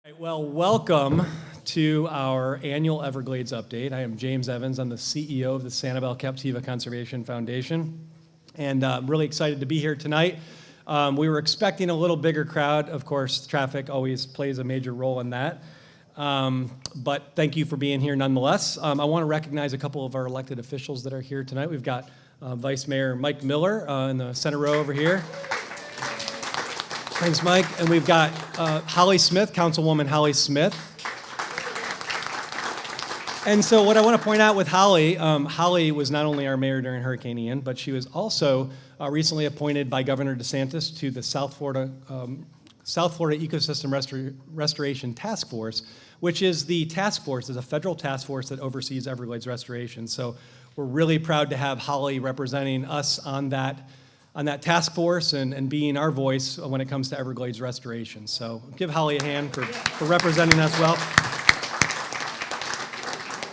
Right, well, welcome to our annual Everglades update. I am James Evans. I'm the CEO of the Sanibel-Captiva Conservation Foundation, and I'm really excited to be here tonight. We were expecting a little bigger crowd. Of course, traffic always plays a major role in that, but thank you for being here nonetheless. I want to recognize a couple of our elected officials that are here tonight. We've got Vice Mayor Mike Miller in the center row over here. Thanks, Mike. And we've got Holly Smith, Councilwoman Holly Smith. And so what I want to point out with Holly, Holly was not only our mayor during Hurricane Ian, but she was also recently appointed by Governor DeSantis to the South Florida Ecosystem Restoration Task Force, which is the task force, is a federal task force that oversees Everglades restoration. So we're really proud to have Holly representing us on that task force and being our voice when it comes to Everglades restoration. So give Holly a hand for representing us well.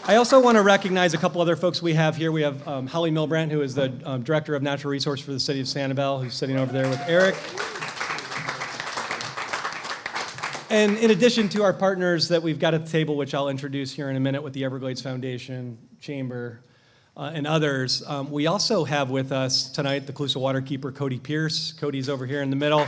I also want to recognize a couple other folks we have here. We have Holly Milbrandt, who is the Director of Natural Resource for the City of Sanibel, who's sitting over there with Eric. And in addition to our partners that we've got at the table, which I'll introduce here in a minute with the Everglades Foundation, Chamber, and others. We also have with us tonight the Calusa waterkeeper, Cody Pierce. Cody's over here in the middle.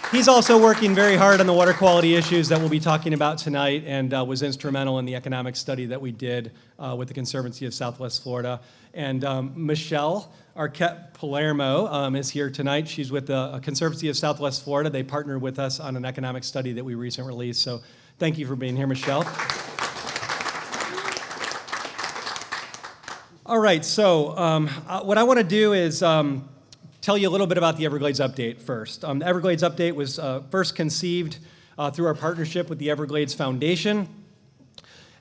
He's also working very hard on the water quality issues that we'll be talking about tonight and was instrumental in the economic study that we did with the Conservancy of Southwest Florida. And Michelle Arquette Palermo is here tonight. She's with the Conservancy of Southwest Florida. They partnered with us on an economic study that we recently released. So thank you for being here, Michelle. All right, so what I want to do is tell you a little bit about the Everglades Update first. The Everglades Update was first conceived through our partnership with the Everglades Foundation.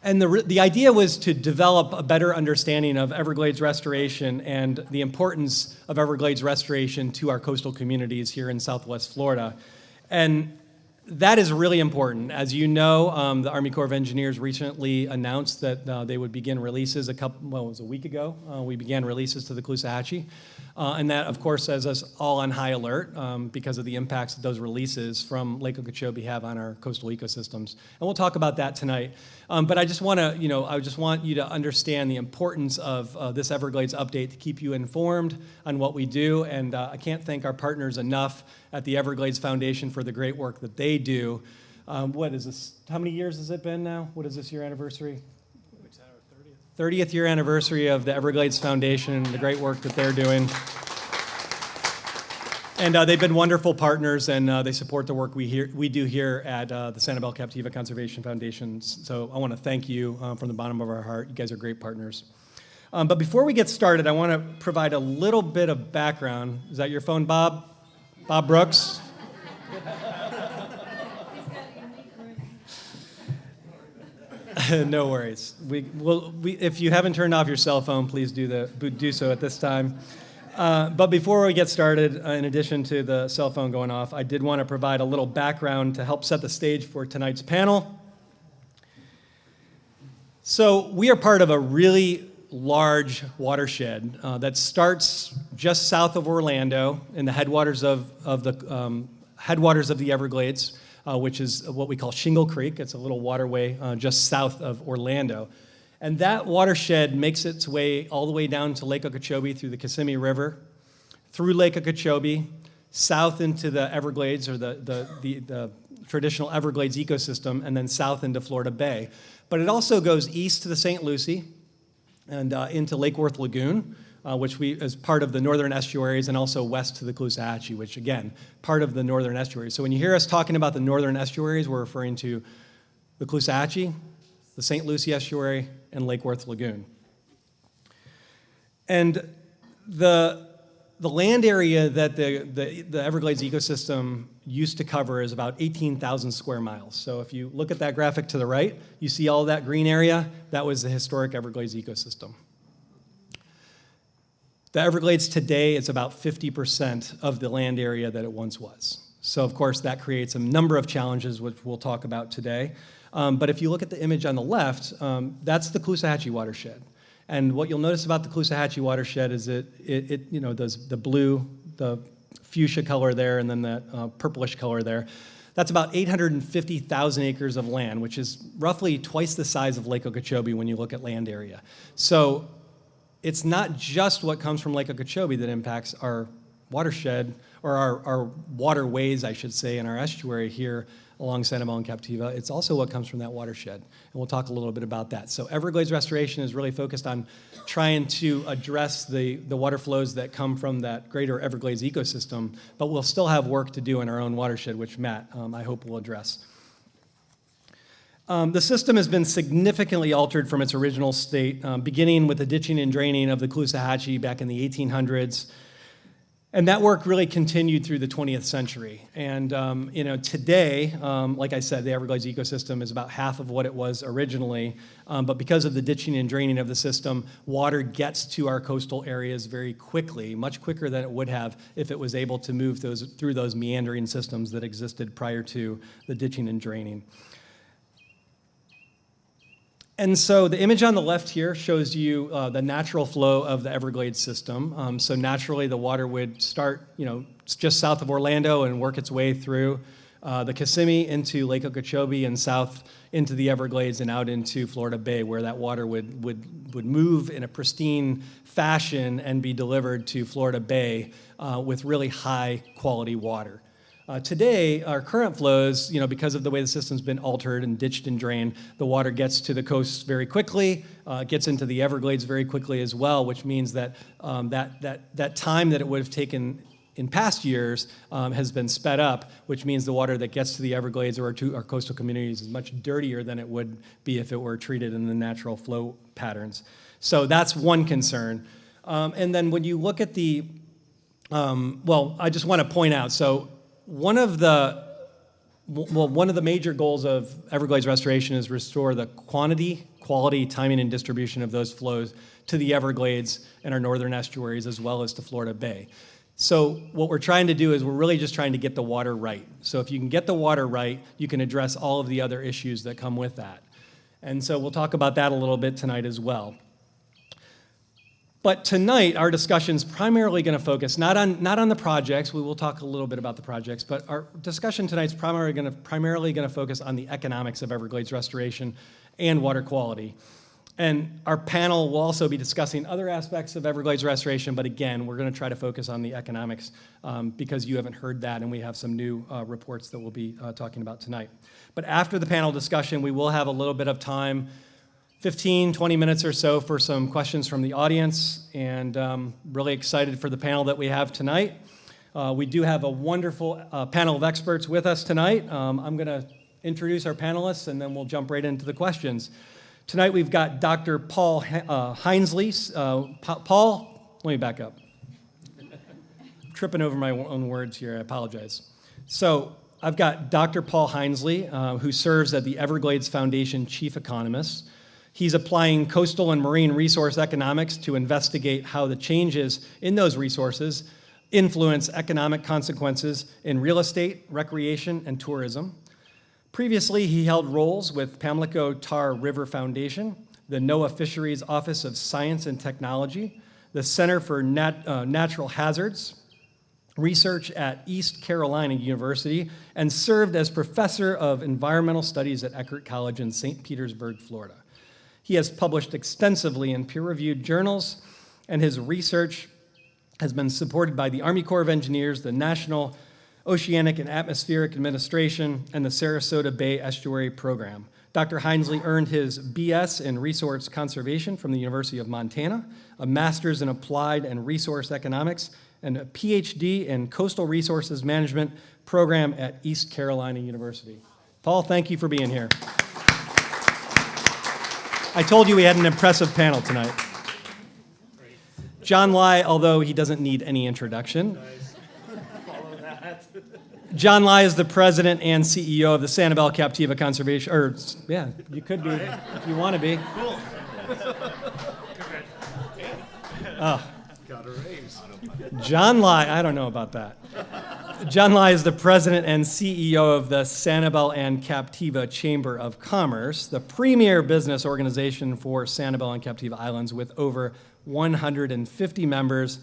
And the idea was to develop a better understanding of Everglades restoration and the importance of Everglades restoration to our coastal communities here in Southwest Florida. And that is really important. As you know, the Army Corps of Engineers recently announced that they would begin releases it was a week ago. We began releases to the Caloosahatchee. And that, of course, has us all on high alert because of the impacts that those releases from Lake Okeechobee have on our coastal ecosystems. And we'll talk about that tonight. But I just want to, I just want you to understand the importance of this Everglades update to keep you informed on what we do. And I can't thank our partners enough at the Everglades Foundation for the great work that they do. What is this? How many years has it been now? What is this year anniversary? 30th year anniversary of the Everglades Foundation and the great work that they're doing. And they've been wonderful partners, and they support the work we do here at the Sanibel-Captiva Conservation Foundation. So I want to thank you from the bottom of our heart. You guys are great partners. But before we get started, I want to provide a little bit of background. Is that your phone, Bob? Bob Brooks? No worries. If you haven't turned off your cell phone, please do so at this time. But before we get started, in addition to the cell phone going off, I did want to provide a little background to help set the stage for tonight's panel. So we are part of a really large watershed that starts just south of Orlando in the headwaters of the Everglades, which is what we call Shingle Creek. It's a little waterway just south of Orlando. And that watershed makes its way all the way down to Lake Okeechobee through the Kissimmee River, through Lake Okeechobee, south into the Everglades, or the traditional Everglades ecosystem, and then south into Florida Bay. But it also goes east to the St. Lucie and into Lake Worth Lagoon, which is part of the northern estuaries, and also west to the Caloosahatchee, which, again, part of the northern estuaries. So when you hear us talking about the northern estuaries, we're referring to the Caloosahatchee, the St. Lucie estuary, and Lake Worth Lagoon. And the land area that the Everglades ecosystem used to cover is about 18,000 square miles. So if you look at that graphic to the right, you see all that green area. That was the historic Everglades ecosystem. The Everglades today is about 50% of the land area that it once was. So, of course, that creates a number of challenges, which we'll talk about today. But if you look at the image on the left, that's the Caloosahatchee watershed. And what you'll notice about the Caloosahatchee watershed is the blue, the fuchsia color there, and then that purplish color there. That's about 850,000 acres of land, which is roughly twice the size of Lake Okeechobee when you look at land area. So it's not just what comes from Lake Okeechobee that impacts our watershed, or our waterways, I should say, in our estuary here along Sanibel-Captiva. It's also what comes from that watershed, and we'll talk a little bit about that. So Everglades restoration is really focused on trying to address the water flows that come from that greater Everglades ecosystem, but we'll still have work to do in our own watershed, which Matt, I hope, will address. The system has been significantly altered from its original state, beginning with the ditching and draining of the Caloosahatchee back in the 1800s. And that work really continued through the 20th century. And today, like I said, the Everglades ecosystem is about half of what it was originally. But because of the ditching and draining of the system, water gets to our coastal areas very quickly, much quicker than it would have if it was able to move through those meandering systems that existed prior to the ditching and draining. And so the image on the left here shows you the natural flow of the Everglades system. So naturally, the water would start, just south of Orlando and work its way through the Kissimmee into Lake Okeechobee and south into the Everglades and out into Florida Bay, where that water would move in a pristine fashion and be delivered to Florida Bay with really high quality water. Today, our current flows, because of the way the system's been altered and ditched and drained, the water gets to the coast very quickly, gets into the Everglades very quickly as well, which means that that time that it would have taken in past years has been sped up, which means the water that gets to the Everglades or to our coastal communities is much dirtier than it would be if it were treated in the natural flow patterns. So that's one concern. And then when you look at I just want to point out, so one of the major goals of Everglades restoration is restore the quantity, quality, timing, and distribution of those flows to the Everglades and our northern estuaries, as well as to Florida Bay. So what we're trying to do is we're really just trying to get the water right. So if you can get the water right, you can address all of the other issues that come with that. And so we'll talk about that a little bit tonight as well. But tonight, our discussion's primarily going to focus not on the projects. We will talk a little bit about the projects, but our discussion tonight's primarily going to focus on the economics of Everglades restoration and water quality. And our panel will also be discussing other aspects of Everglades restoration, but again, we're going to try to focus on the economics because you haven't heard that, and we have some new reports that we'll be talking about tonight. But after the panel discussion, we will have a little bit of time, 15, 20 minutes or so, for some questions from the audience, and really excited for the panel that we have tonight. We do have a wonderful panel of experts with us tonight. I'm going to introduce our panelists, and then we'll jump right into the questions. Tonight we've got Dr. Paul Hindsley. Paul, let me back up. I'm tripping over my own words here, I apologize. So I've got Dr. Paul Hindsley, who serves as the Everglades Foundation Chief Economist. He's applying coastal and marine resource economics to investigate how the changes in those resources influence economic consequences in real estate, recreation, and tourism. Previously, he held roles with Pamlico Tar River Foundation, the NOAA Fisheries Office of Science and Technology, the Center for Natural Hazards Research at East Carolina University, and served as professor of environmental studies at Eckerd College in St. Petersburg, Florida. He has published extensively in peer-reviewed journals, and his research has been supported by the Army Corps of Engineers, the National Oceanic and Atmospheric Administration, and the Sarasota Bay Estuary Program. Dr. Hindsley earned his BS in Resource Conservation from the University of Montana, a master's in Applied and Resource Economics, and a PhD in Coastal Resources Management program at East Carolina University. Paul, thank you for being here. I told you we had an impressive panel tonight. John Lai, although he doesn't need any introduction. John Lai is the president and CEO of the Sanibel-Captiva Conservation, you could be if you want to be. Cool. Got a raise. John Lai, I don't know about that. John Lai is the president and CEO of the Sanibel-Captiva Chamber of Commerce, the premier business organization for Sanibel-Captiva Islands with over 150 members,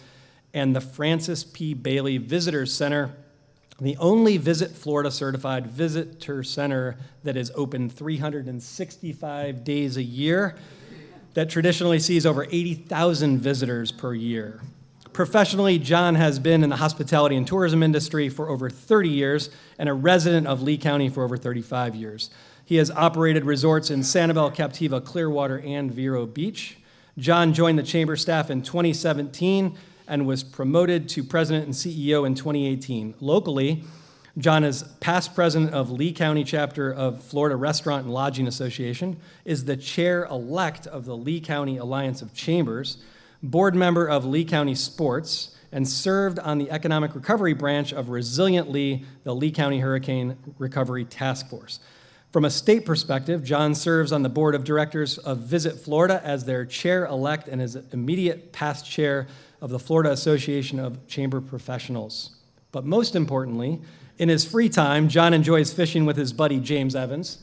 and the Francis P. Bailey Visitors Center, the only Visit Florida certified visitor center that is open 365 days a year, that traditionally sees over 80,000 visitors per year. Professionally, John has been in the hospitality and tourism industry for over 30 years and a resident of Lee County for over 35 years. He has operated resorts in Sanibel-Captiva, Clearwater, and Vero Beach. John joined the chamber staff in 2017 and was promoted to president and CEO in 2018. Locally, John is past president of Lee County chapter of Florida Restaurant and Lodging Association, is the chair-elect of the Lee County Alliance of Chambers, board member of Lee County Sports, and served on the economic recovery branch of Resilient Lee, the Lee County Hurricane Recovery Task Force. From a state perspective, John serves on the board of directors of Visit Florida as their chair-elect and is immediate past chair of the Florida Association of Chamber Professionals. But most importantly, in his free time, John enjoys fishing with his buddy James Evans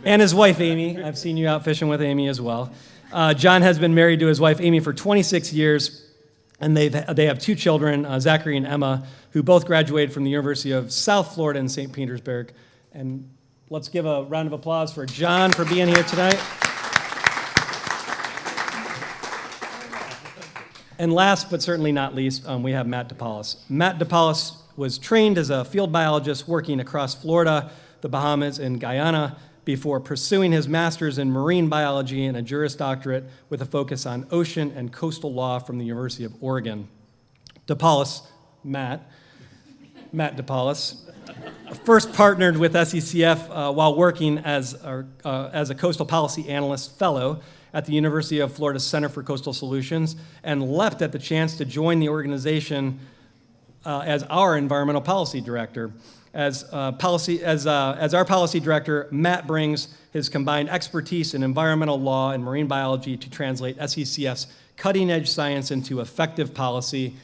and his wife Amy. I've seen you out fishing with Amy as well. John has been married to his wife Amy for 26 years, and they have two children, Zachary and Emma, who both graduated from the University of South Florida in St. Petersburg. And let's give a round of applause for John for being here tonight. And last but certainly not least, we have Matt DePaolis. Matt DePaolis was trained as a field biologist working across Florida, the Bahamas, and Guyana before pursuing his master's in marine biology and a Juris Doctorate with a focus on ocean and coastal law from the University of Oregon. DePaolis, Matt DePaolis, first partnered with SCCF while working as a coastal policy analyst fellow at the University of Florida Center for Coastal Solutions, and leapt at the chance to join the organization as our environmental policy director. As our policy director, Matt brings his combined expertise in environmental law and marine biology to translate SCCF's cutting-edge science into effective policy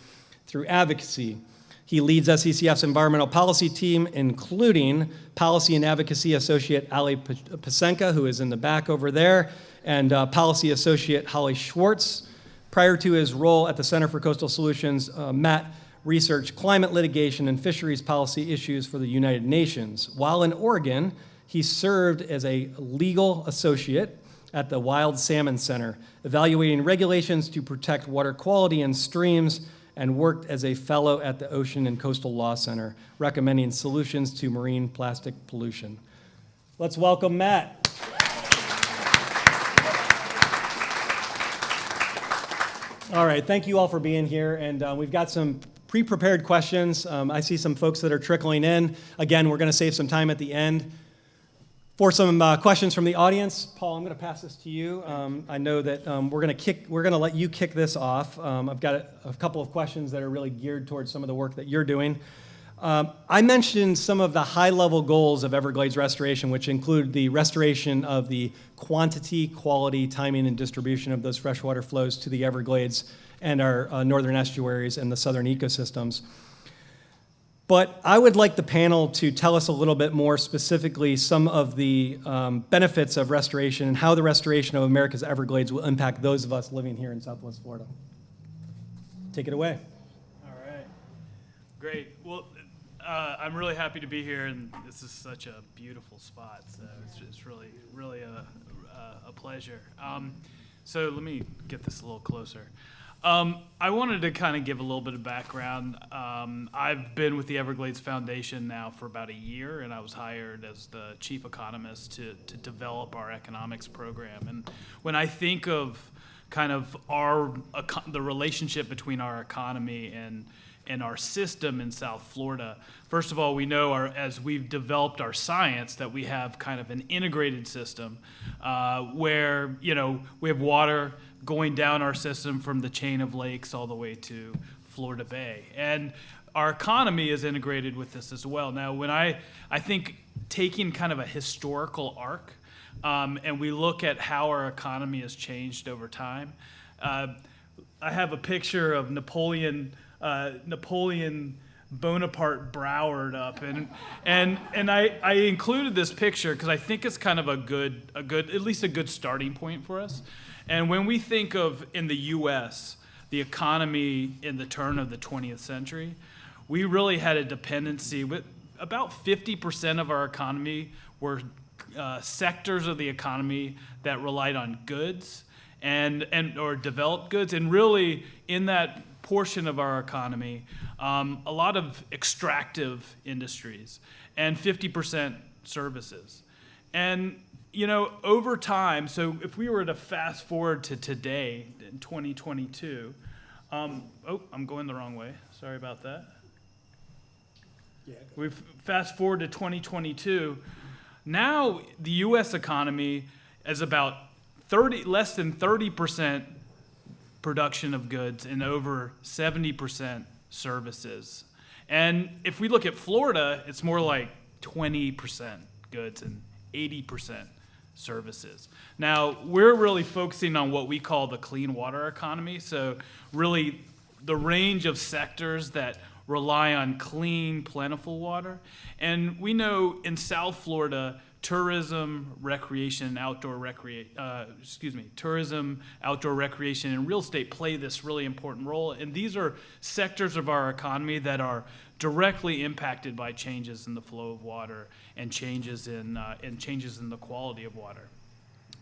through advocacy. He leads SCCF's environmental policy team, including Policy and Advocacy Associate Ali Pasenka, who is in the back over there, and Policy Associate Holly Schwartz. Prior to his role at the Center for Coastal Solutions, Matt researched climate litigation and fisheries policy issues for the United Nations. While in Oregon, he served as a legal associate at the Wild Salmon Center, evaluating regulations to protect water quality in streams, and worked as a fellow at the Ocean and Coastal Law Center, recommending solutions to marine plastic pollution. Let's welcome Matt. All right, thank you all for being here, and we've got some pre-prepared questions. I see some folks that are trickling in. Again, we're going to save some time at the end for some questions from the audience. Paul, I'm going to pass this to you. I know that we're going to let you kick this off. I've got a couple of questions that are really geared towards some of the work that you're doing. I mentioned some of the high-level goals of Everglades restoration, which include the restoration of the quantity, quality, timing, and distribution of those freshwater flows to the Everglades and our northern estuaries and the southern ecosystems. But I would like the panel to tell us a little bit more specifically some of the benefits of restoration and how the restoration of America's Everglades will impact those of us living here in Southwest Florida. Take it away. All right. Great. Well, I'm really happy to be here, and this is such a beautiful spot, so it's really a pleasure. So let me get this a little closer. I wanted to kind of give a little bit of background. I've been with the Everglades Foundation now for about a year, and I was hired as the chief economist to develop our economics program. And when I think of kind of the relationship between our economy and our system in South Florida, first of all, we know as we've developed our science that we have kind of an integrated system where we have water going down our system from the chain of lakes all the way to Florida Bay. And our economy is integrated with this as well. Now, when I think taking kind of a historical arc, and we look at how our economy has changed over time, I have a picture of Napoleon Bonaparte Broward up, and I included this picture because I think it's kind of a good at least a good starting point for us. And when we think of in the U.S. the economy in the turn of the 20th century, we really had a dependency with about 50% of our economy were sectors of the economy that relied on goods and or developed goods, and really in that portion of our economy, a lot of extractive industries and 50% services. And over time, so if we were to fast forward to today, in 2022, I'm going the wrong way. Sorry about that. Yeah. We've fast forward to 2022. Now the U.S. economy is about less than 30% production of goods and over 70% services. And if we look at Florida, it's more like 20% goods and 80% services. Now, we're really focusing on what we call the clean water economy. So really the range of sectors that rely on clean, plentiful water. And we know in South Florida, tourism, outdoor recreation, and real estate play this really important role. And these are sectors of our economy that are directly impacted by changes in the flow of water and changes in the quality of water.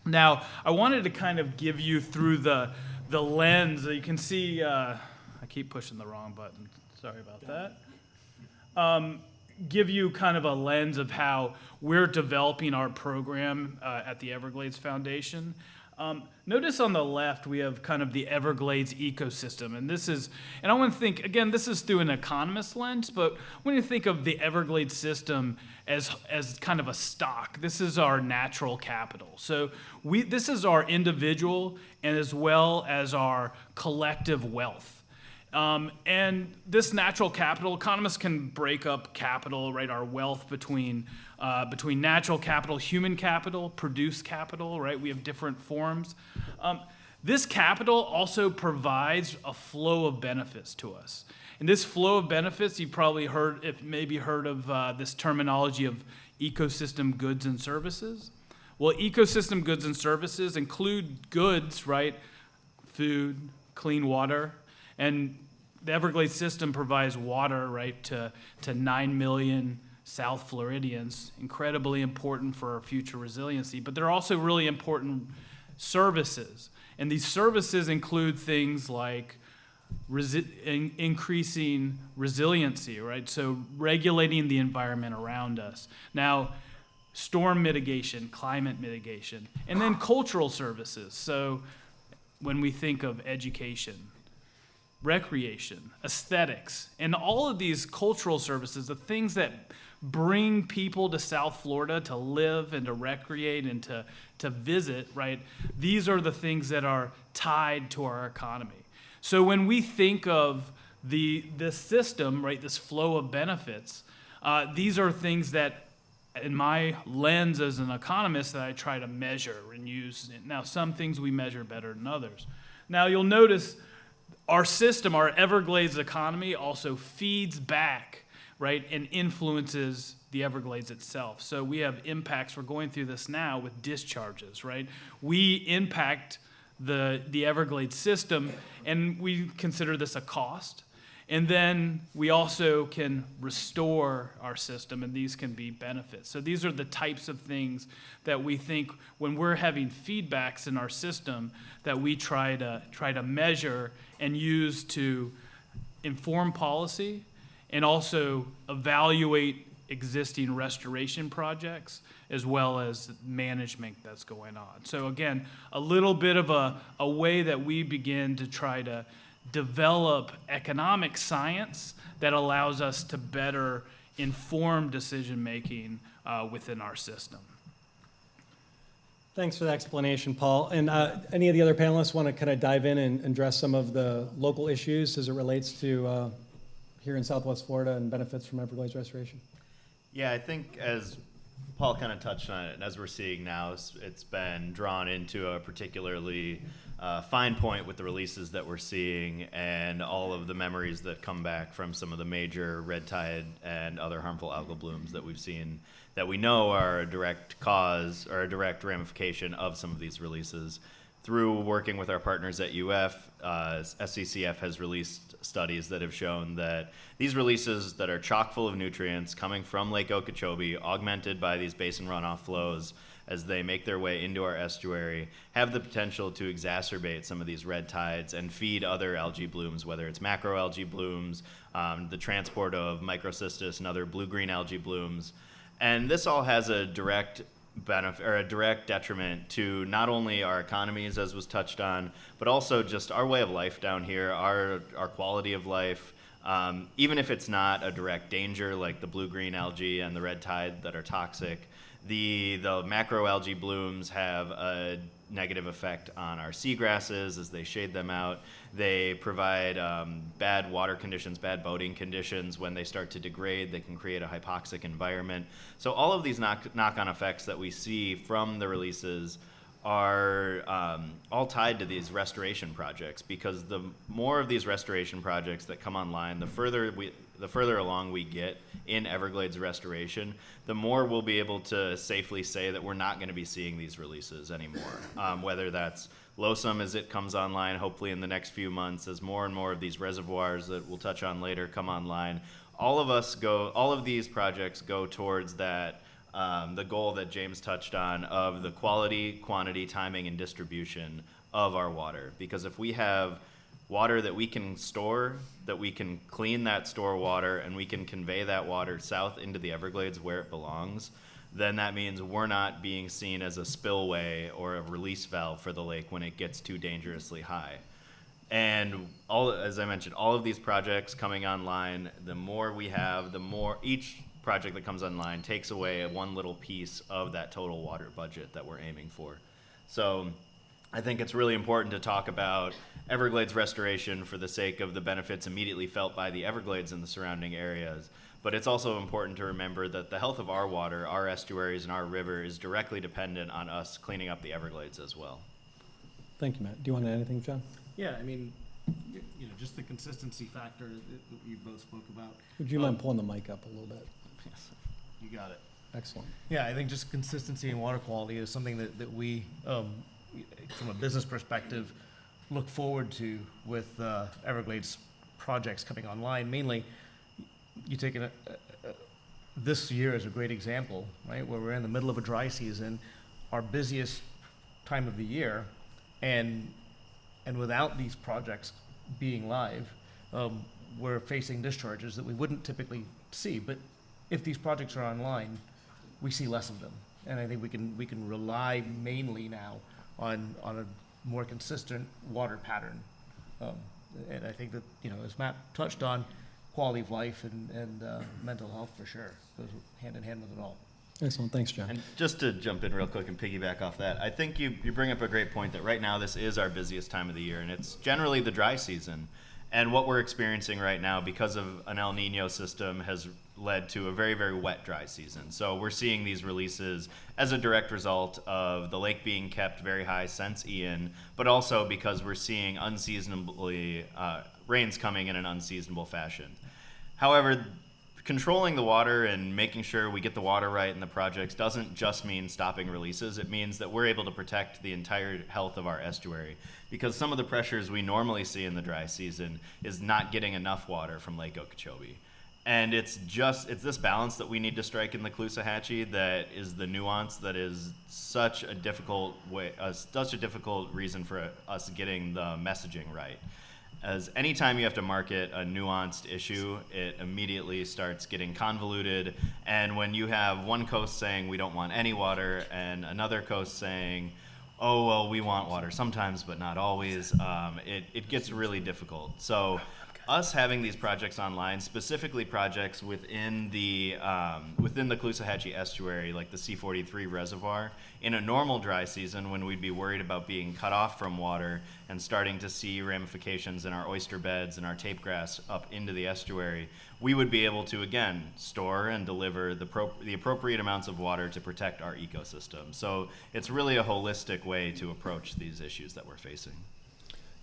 Now, I wanted to kind of give you through the lens. You can see, I keep pushing the wrong button. Sorry about that. Give you kind of a lens of how we're developing our program at the Everglades Foundation. Notice on the left we have kind of the Everglades ecosystem, and I want to think, again, this is through an economist lens, but when you think of the Everglades system as kind of a stock, this is our natural capital. So this is our individual and as well as our collective wealth. And this natural capital, economists can break up capital, right, our wealth between natural capital, human capital, produced capital, right? We have different forms. This capital also provides a flow of benefits to us. And this flow of benefits, you've probably heard of this terminology of ecosystem goods and services. Well, ecosystem goods and services include goods, right? Food, clean water. And the Everglades system provides water, right, to 9 million South Floridians, incredibly important for our future resiliency. But they're also really important services. And these services include things like increasing resiliency, right? So regulating the environment around us. Now, storm mitigation, climate mitigation, and then cultural services. So when we think of education, recreation, aesthetics, and all of these cultural services, the things that bring people to South Florida to live and to recreate and to visit, right? These are the things that are tied to our economy. So when we think of this system, right, this flow of benefits, these are things that, in my lens as an economist, that I try to measure and use. Now, some things we measure better than others. Now, you'll notice our system, our Everglades economy, also feeds back, right, and influences the Everglades itself. So we have impacts. We're going through this now with discharges, right? We impact the Everglades system, and we consider this a cost. And then we also can restore our system, and these can be benefits. So these are the types of things that we think when we're having feedbacks in our system that we try to measure and use to inform policy and also evaluate existing restoration projects as well as management that's going on. So again, a little bit of a way that we begin to try to develop economic science that allows us to better inform decision-making within our system. Thanks for the explanation, Paul. And any of the other panelists want to kind of dive in and address some of the local issues as it relates to here in Southwest Florida and benefits from Everglades restoration? Yeah, I think as Paul kind of touched on it, and as we're seeing now, it's been drawn into a particularly fine point with the releases that we're seeing and all of the memories that come back from some of the major red tide and other harmful algal blooms that we've seen that we know are a direct cause or a direct ramification of some of these releases. through working with our partners at UF, SCCF has released studies that have shown that these releases that are chock full of nutrients coming from Lake Okeechobee, augmented by these basin runoff flows as they make their way into our estuary, have the potential to exacerbate some of these red tides and feed other algae blooms, whether it's macroalgae blooms, the transport of microcystis and other blue-green algae blooms. And this all has a direct benefit or a direct detriment to not only our economies, as was touched on, but also just our way of life down here, our quality of life. Even if it's not a direct danger like the blue-green algae and the red tide that are toxic, the macroalgae blooms have a negative effect on our seagrasses as they shade them out. They provide bad water conditions, bad boating conditions. When they start to degrade, they can create a hypoxic environment. So all of these knock-on effects that we see from the releases are all tied to these restoration projects, because the more of these restoration projects that come online, the further along we get in Everglades restoration, the more we'll be able to safely say that we're not going to be seeing these releases anymore. Whether that's Losum as it comes online, hopefully in the next few months, as more and more of these reservoirs that we'll touch on later come online. All of these projects go towards that, the goal that James touched on of the quality, quantity, timing, and distribution of our water. Because if we have water that we can store, that we can clean that store water, and we can convey that water south into the Everglades where it belongs, then that means we're not being seen as a spillway or a release valve for the lake when it gets too dangerously high. And as I mentioned, all of these projects coming online, the more we have, the more each project that comes online takes away one little piece of that total water budget that we're aiming for. So I think it's really important to talk about Everglades restoration for the sake of the benefits immediately felt by the Everglades and the surrounding areas. But it's also important to remember that the health of our water, our estuaries, and our river is directly dependent on us cleaning up the Everglades as well. Thank you, Matt. Do you want to add anything, John? Yeah, I mean, just the consistency factor that you both spoke about. Would you mind pulling the mic up a little bit? Yes. You got it. Excellent. Yeah, I think just consistency in water quality is something that we, from a business perspective, look forward to with Everglades projects coming online. Mainly, you take this year as a great example, right, where we're in the middle of a dry season, our busiest time of the year, and without these projects being live, we're facing discharges that we wouldn't typically see. But if these projects are online, we see less of them, and I think we can rely mainly now on a more consistent water pattern. And I think that, as Matt touched on, quality of life and mental health for sure goes hand in hand with it all. Excellent. Thanks, John. And just to jump in real quick and piggyback off that, I think you bring up a great point that right now this is our busiest time of the year, and it's generally the dry season. And what we're experiencing right now because of an El Nino system has led to a very, very wet dry season. So we're seeing these releases as a direct result of the lake being kept very high since Ian, but also because we're seeing unseasonably rains coming in an unseasonable fashion. However, controlling the water and making sure we get the water right in the projects doesn't just mean stopping releases. It means that we're able to protect the entire health of our estuary, because some of the pressures we normally see in the dry season is not getting enough water from Lake Okeechobee. And it's this balance that we need to strike in the Caloosahatchee that is the nuance that is such a difficult reason for us getting the messaging right. As anytime you have to market a nuanced issue, it immediately starts getting convoluted. And when you have one coast saying we don't want any water and another coast saying, oh, well, we want water sometimes, but not always, it gets really difficult. So us having these projects online, specifically projects within the Caloosahatchee estuary, like the C43 reservoir, in a normal dry season when we'd be worried about being cut off from water and starting to see ramifications in our oyster beds and our tape grass up into the estuary, we would be able to, again, store and deliver the appropriate amounts of water to protect our ecosystem. So it's really a holistic way to approach these issues that we're facing.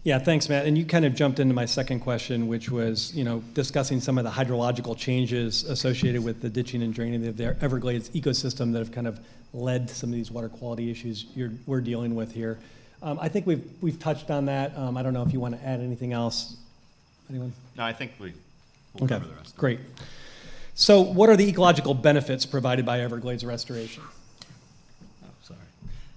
Yeah, thanks, Matt. And you kind of jumped into my second question, which was, discussing some of the hydrological changes associated with the ditching and draining of the Everglades ecosystem that have kind of led to some of these water quality issues we're dealing with here. I think we've touched on that. I don't know if you want to add anything else. Anyone? No, I think we'll Okay, cover the rest. great. So what are the ecological benefits provided by Everglades restoration? Oh, sorry.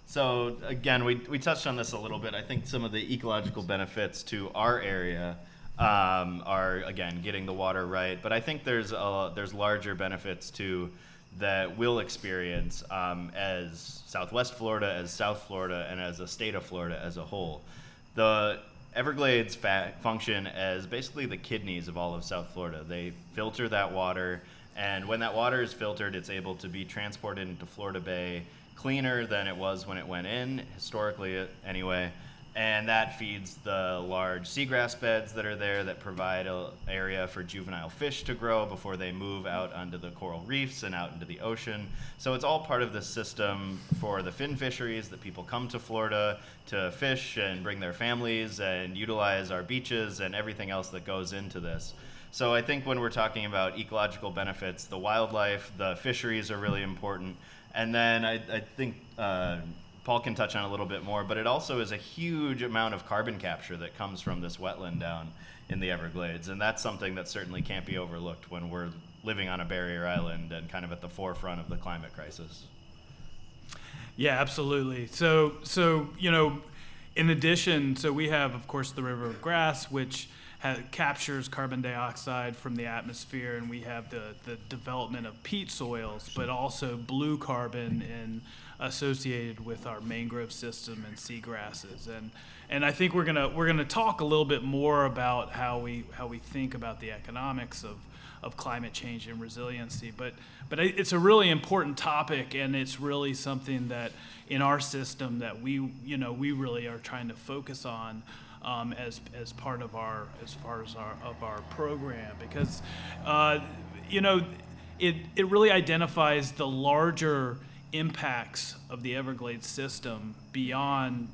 So again, we touched on this a little bit. I think some of the ecological benefits to our area are, again, getting the water right. But I think there's larger benefits too that we'll experience as Southwest Florida, as South Florida, and as a state of Florida as a whole. The Everglades function as basically the kidneys of all of South Florida. They filter that water, and when that water is filtered, it's able to be transported into Florida Bay cleaner than it was when it went in, historically anyway. And that feeds the large seagrass beds that are there that provide an area for juvenile fish to grow before they move out onto the coral reefs and out into the ocean. So it's all part of the system for the fin fisheries that people come to Florida to fish and bring their families and utilize our beaches and everything else that goes into this. So I think when we're talking about ecological benefits, the wildlife, the fisheries are really important. And then I think Paul can touch on a little bit more, but it also is a huge amount of carbon capture that comes from this wetland down in the Everglades. And that's something that certainly can't be overlooked when we're living on a barrier island and kind of at the forefront of the climate crisis. Yeah, absolutely. So you know, in addition, so we have, of course, the River of Grass, which captures carbon dioxide from the atmosphere, and we have the development of peat soils, but also blue carbon associated with our mangrove system and seagrasses. And I think we're gonna talk a little bit more about how we think about the economics of climate change and resiliency. But it's a really important topic, and it's really something that in our system that we really are trying to focus on as part of our program, because it really identifies the larger impacts of the Everglades system beyond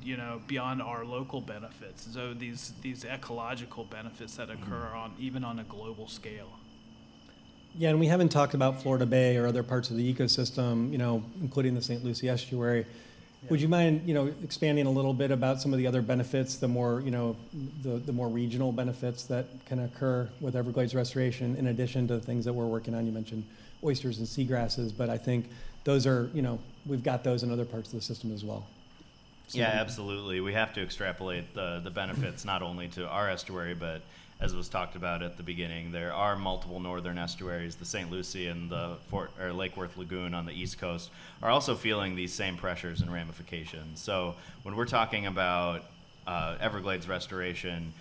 our local benefits. So these ecological benefits that occur even on a global scale. Yeah, and we haven't talked about Florida Bay or other parts of the ecosystem, including the St. Lucie estuary. Yeah. Would you mind, expanding a little bit about some of the other benefits, the more, the more regional benefits that can occur with Everglades restoration, in addition to the things that we're working on? You mentioned oysters and seagrasses, but I think those are, we've got those in other parts of the system as well. So, yeah, absolutely. We have to extrapolate the benefits not only to our estuary, but as was talked about at the beginning, there are multiple northern estuaries. The St. Lucie and the Lake Worth Lagoon on the East Coast are also feeling these same pressures and ramifications. So when we're talking about Everglades restoration,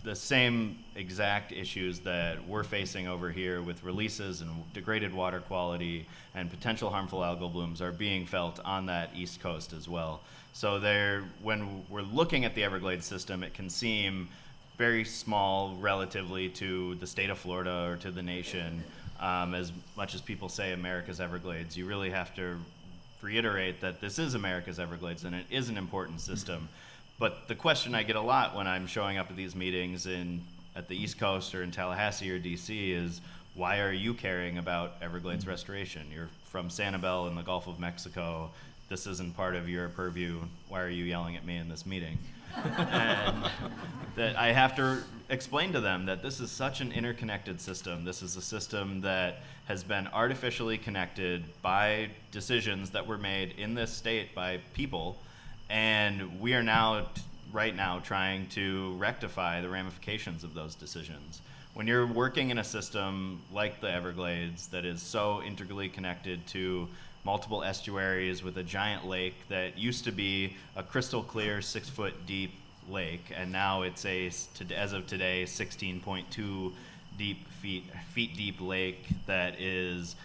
the same exact issues that we're facing over here with releases and degraded water quality and potential harmful algal blooms are being felt on that East Coast as well. So when we're looking at the Everglades system, it can seem very small relatively to the state of Florida or to the nation. As much as people say America's Everglades, you really have to reiterate that this is America's Everglades and it is an important system. But the question I get a lot when I'm showing up at these meetings at the East Coast or in Tallahassee or DC is, why are you caring about Everglades restoration? You're from Sanibel in the Gulf of Mexico. This isn't part of your purview. Why are you yelling at me in this meeting? And that I have to explain to them that this is such an interconnected system. This is a system that has been artificially connected by decisions that were made in this state by people, and we are right now trying to rectify the ramifications of those decisions. When you're working in a system like the Everglades that is so integrally connected to multiple estuaries with a giant lake that used to be a crystal clear 6-foot deep lake, and now it's as of today 16.2 feet deep lake that is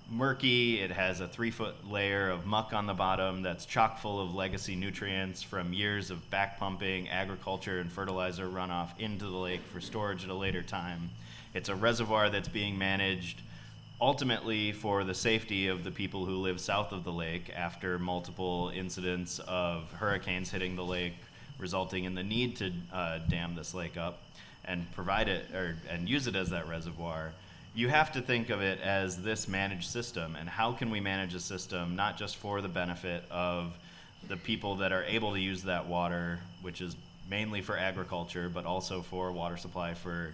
murky. It has a 3-foot layer of muck on the bottom that's chock full of legacy nutrients from years of back pumping, agriculture, and fertilizer runoff into the lake for storage at a later time. It's a reservoir that's being managed ultimately for the safety of the people who live south of the lake after multiple incidents of hurricanes hitting the lake, resulting in the need to dam this lake up and provide it and use it as that reservoir. You have to think of it as this managed system, and how can we manage a system not just for the benefit of the people that are able to use that water, which is mainly for agriculture, but also for water supply for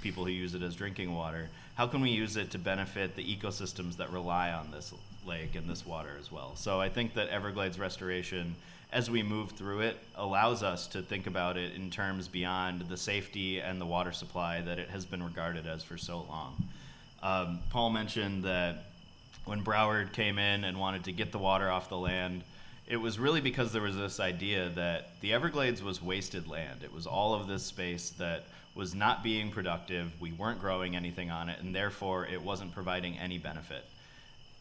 people who use it as drinking water, how can we use it to benefit the ecosystems that rely on this lake and this water as well? So I think that Everglades restoration, as we move through it, allows us to think about it in terms beyond the safety and the water supply that it has been regarded as for so long. Paul mentioned that when Broward came in and wanted to get the water off the land, it was really because there was this idea that the Everglades was wasted land. It was all of this space that was not being productive. We weren't growing anything on it, and therefore it wasn't providing any benefit.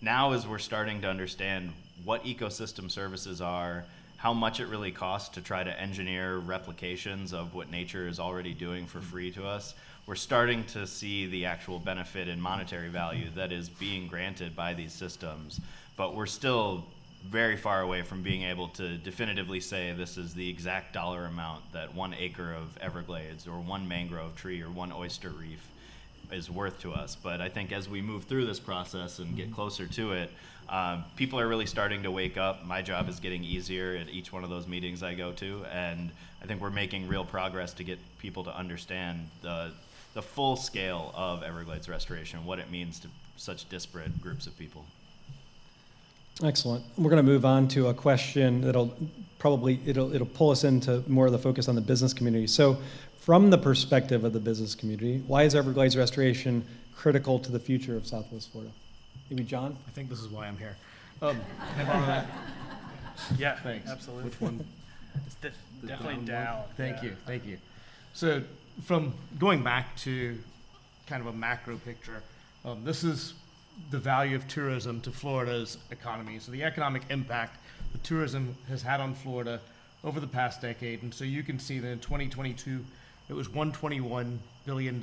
Now, as we're starting to understand what ecosystem services are, how much it really costs to try to engineer replications of what nature is already doing for free to us, we're starting to see the actual benefit in monetary value that is being granted by these systems. But we're still very far away from being able to definitively say this is the exact dollar amount that 1 acre of Everglades or 1 mangrove tree or 1 oyster reef is worth to us. But I think as we move through this process and get closer to it, people are really starting to wake up. My job is getting easier at each one of those meetings I go to, and I think we're making real progress to get people to understand the full scale of Everglades restoration, what it means to such disparate groups of people. Excellent. We're going to move on to a question that'll probably, it'll pull us into more of the focus on the business community. So from the perspective of the business community, why is Everglades restoration critical to the future of Southwest Florida? Maybe John? I think this is why I'm here. Can I borrow that? Yeah, Thanks. absolutely. Which one? It's definitely down. Thank you, thank you. So from going back to kind of a macro picture, this is the value of tourism to Florida's economy. So the economic impact that tourism has had on Florida over the past decade. And so you can see that in 2022, it was $121 billion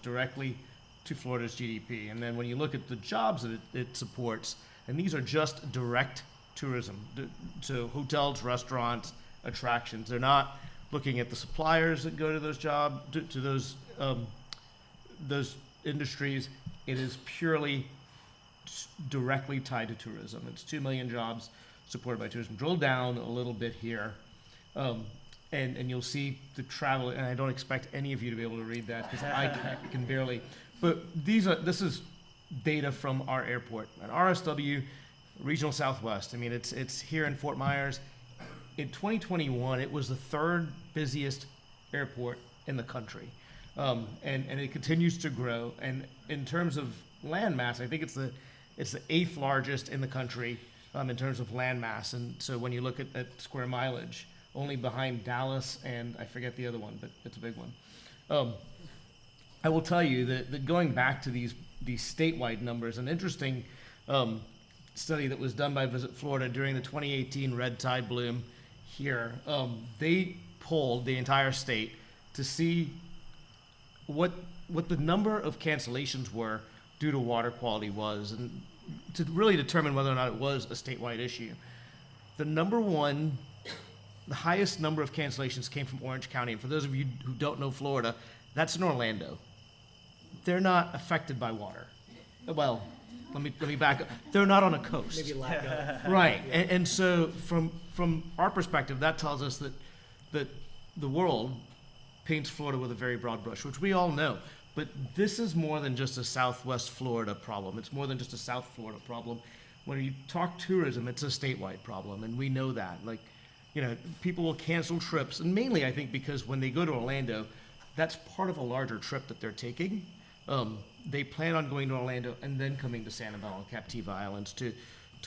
directly to Florida's GDP. And then when you look at the jobs that it supports, and these are just direct tourism, to hotels, restaurants, attractions. They're not looking at the suppliers that go to those jobs, to those industries. It is purely directly tied to tourism. It's 2 million jobs supported by tourism. Drill down a little bit here, and you'll see the travel. And I don't expect any of you to be able to read that because I can barely. But this is data from our airport at RSW, Regional Southwest. I mean, it's here in Fort Myers. In 2021, it was the 3rd busiest airport in the country. And it continues to grow. And in terms of land mass, I think it's the 8th largest in the country in terms of land mass. And so when you look at square mileage, only behind Dallas and I forget the other one, but it's a big one. I will tell you that going back to these statewide numbers, an interesting study that was done by Visit Florida during the 2018 red tide bloom here, they polled the entire state to see what the number of cancellations were due to water quality was, and to really determine whether or not it was a statewide issue. The highest number of cancellations came from Orange County. And for those of you who don't know Florida, that's in Orlando. They're not affected by water. Well, let me back up. They're not on a coast. Maybe lack of. Right. And so from our perspective, that tells us that the world paints Florida with a very broad brush, which we all know. But this is more than just a Southwest Florida problem. It's more than just a South Florida problem. When you talk tourism, it's a statewide problem, and we know that. Like, people will cancel trips, and mainly I think because when they go to Orlando, that's part of a larger trip that they're taking. They plan on going to Orlando and then coming to Sanibel-Captiva Islands to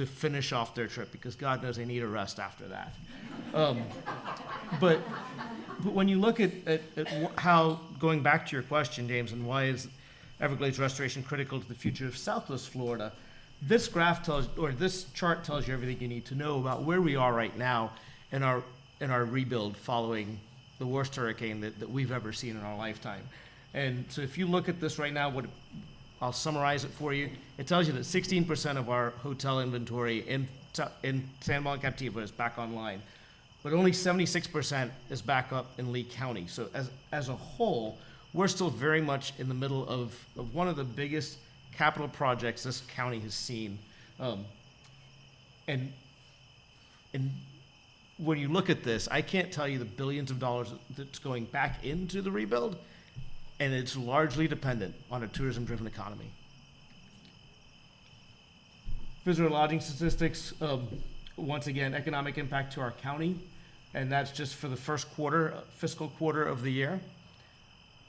finish off their trip, because God knows they need a rest after that. But when you look at how, going back to your question, James, and why is Everglades restoration critical to the future of Southwest Florida, this chart tells you everything you need to know about where we are right now in our rebuild following the worst hurricane that we've ever seen in our lifetime. And so if you look at this right now, I'll summarize it for you. It tells you that 16% of our hotel inventory in Sanibel-Captiva is back online, but only 76% is back up in Lee County. So as a whole, we're still very much in the middle of one of the biggest capital projects this county has seen. And And when you look at this, I can't tell you the billions of dollars that's going back into the rebuild, and it's largely dependent on a tourism-driven economy. Visitor lodging statistics, once again, economic impact to our county, and that's just for the first quarter, fiscal quarter of the year.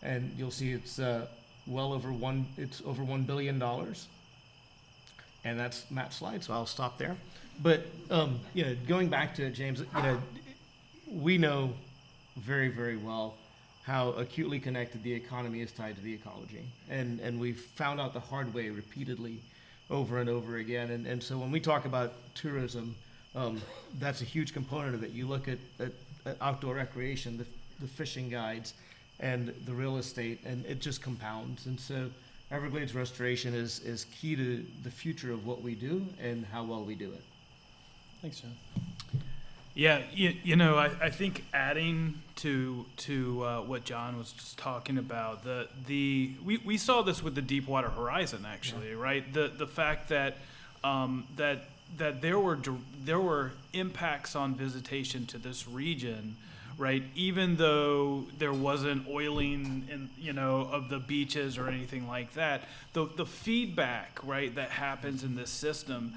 And you'll see it's well over it's over $1 billion. And that's Matt's slide, so I'll stop there. But going back to it, James, we know very, very well how acutely connected the economy is tied to the ecology, and we've found out the hard way repeatedly, over and over again. And so when we talk about tourism, that's a huge component of it. You look at outdoor recreation, the fishing guides, and the real estate, and it just compounds. And so Everglades restoration is key to the future of what we do and how well we do it. Thanks, John. Yeah, I think adding to what John was just talking about, we saw this with the Deepwater Horizon, actually, right? The fact that that there were impacts on visitation to this region, right? Even though there wasn't oiling of the beaches or anything like that, the feedback, right, that happens in this system,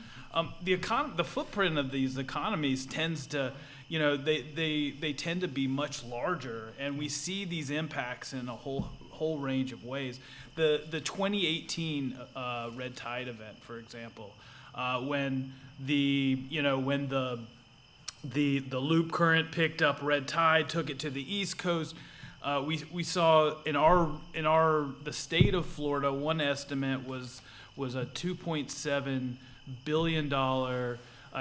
the footprint of these economies tends to, they tend to be much larger, and we see these impacts in a whole range of ways. The 2018 red tide event, for example, when the loop current picked up red tide, took it to the East Coast. We saw in the state of Florida, one estimate was a $2.7 billion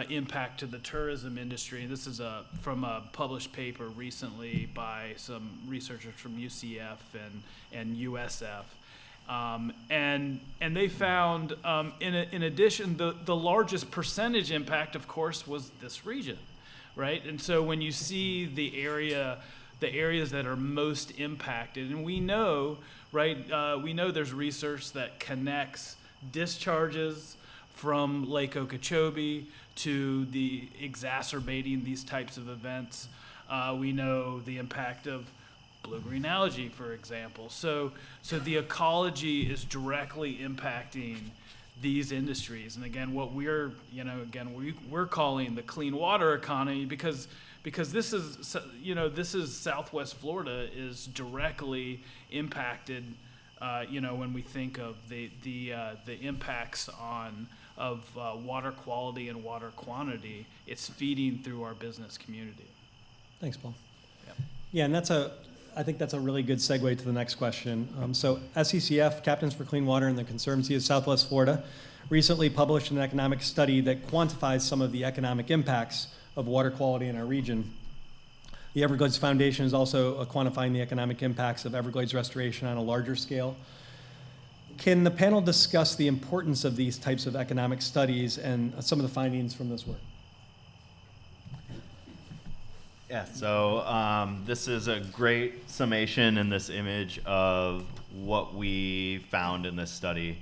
impact to the tourism industry. This is from a published paper recently by some researchers from UCF and USF. And they found, in addition, the largest percentage impact, of course, was this region, right? And so when you see the areas that are most impacted, and we know, right, we know there's research that connects discharges from Lake Okeechobee to the exacerbating these types of events. We know the impact of blue-green algae, for example. So the ecology is directly impacting these industries. And again, what we're calling the clean water economy, because this is Southwest Florida is directly impacted. When we think of the impacts of water quality and water quantity, it's feeding through our business community. Thanks, Paul. Yep. Yeah, and I think that's a really good segue to the next question. So SCCF, Captains for Clean Water and the Conservancy of Southwest Florida, recently published an economic study that quantifies some of the economic impacts of water quality in our region. The Everglades Foundation is also quantifying the economic impacts of Everglades restoration on a larger scale. Can the panel discuss the importance of these types of economic studies and some of the findings from this work? Yeah, so this is a great summation in this image of what we found in this study.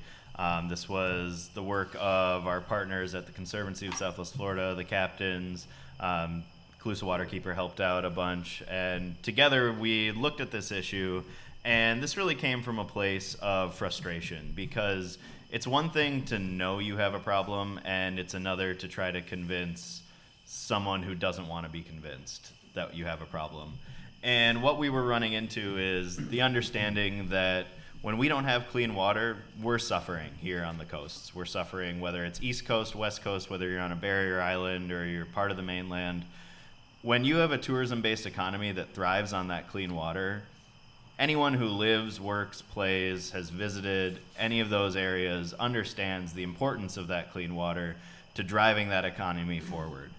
This was the work of our partners at the Conservancy of Southwest Florida, the captains. Calusa Waterkeeper helped out a bunch, and together we looked at this issue, and this really came from a place of frustration, because it's one thing to know you have a problem, and it's another to try to convince someone who doesn't want to be convinced that you have a problem. And what we were running into is the understanding that when we don't have clean water, we're suffering here on the coasts. We're suffering whether it's East Coast, West Coast, whether you're on a barrier island or you're part of the mainland. When you have a tourism-based economy that thrives on that clean water, anyone who lives, works, plays, has visited any of those areas understands the importance of that clean water to driving that economy forward.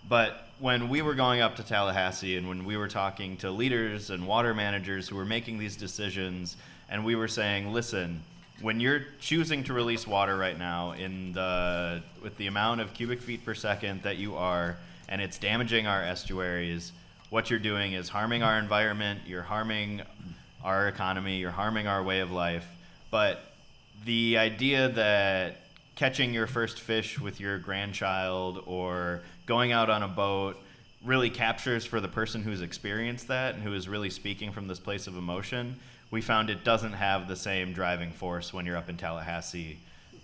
But when we were going up to Tallahassee and when we were talking to leaders and water managers who were making these decisions, and we were saying, listen, when you're choosing to release water right now with the amount of cubic feet per second that you are, and it's damaging our estuaries, what you're doing is harming our environment, you're harming our economy, you're harming our way of life. But the idea that catching your first fish with your grandchild or going out on a boat really captures for the person who's experienced that and who is really speaking from this place of emotion, we found it doesn't have the same driving force when you're up in Tallahassee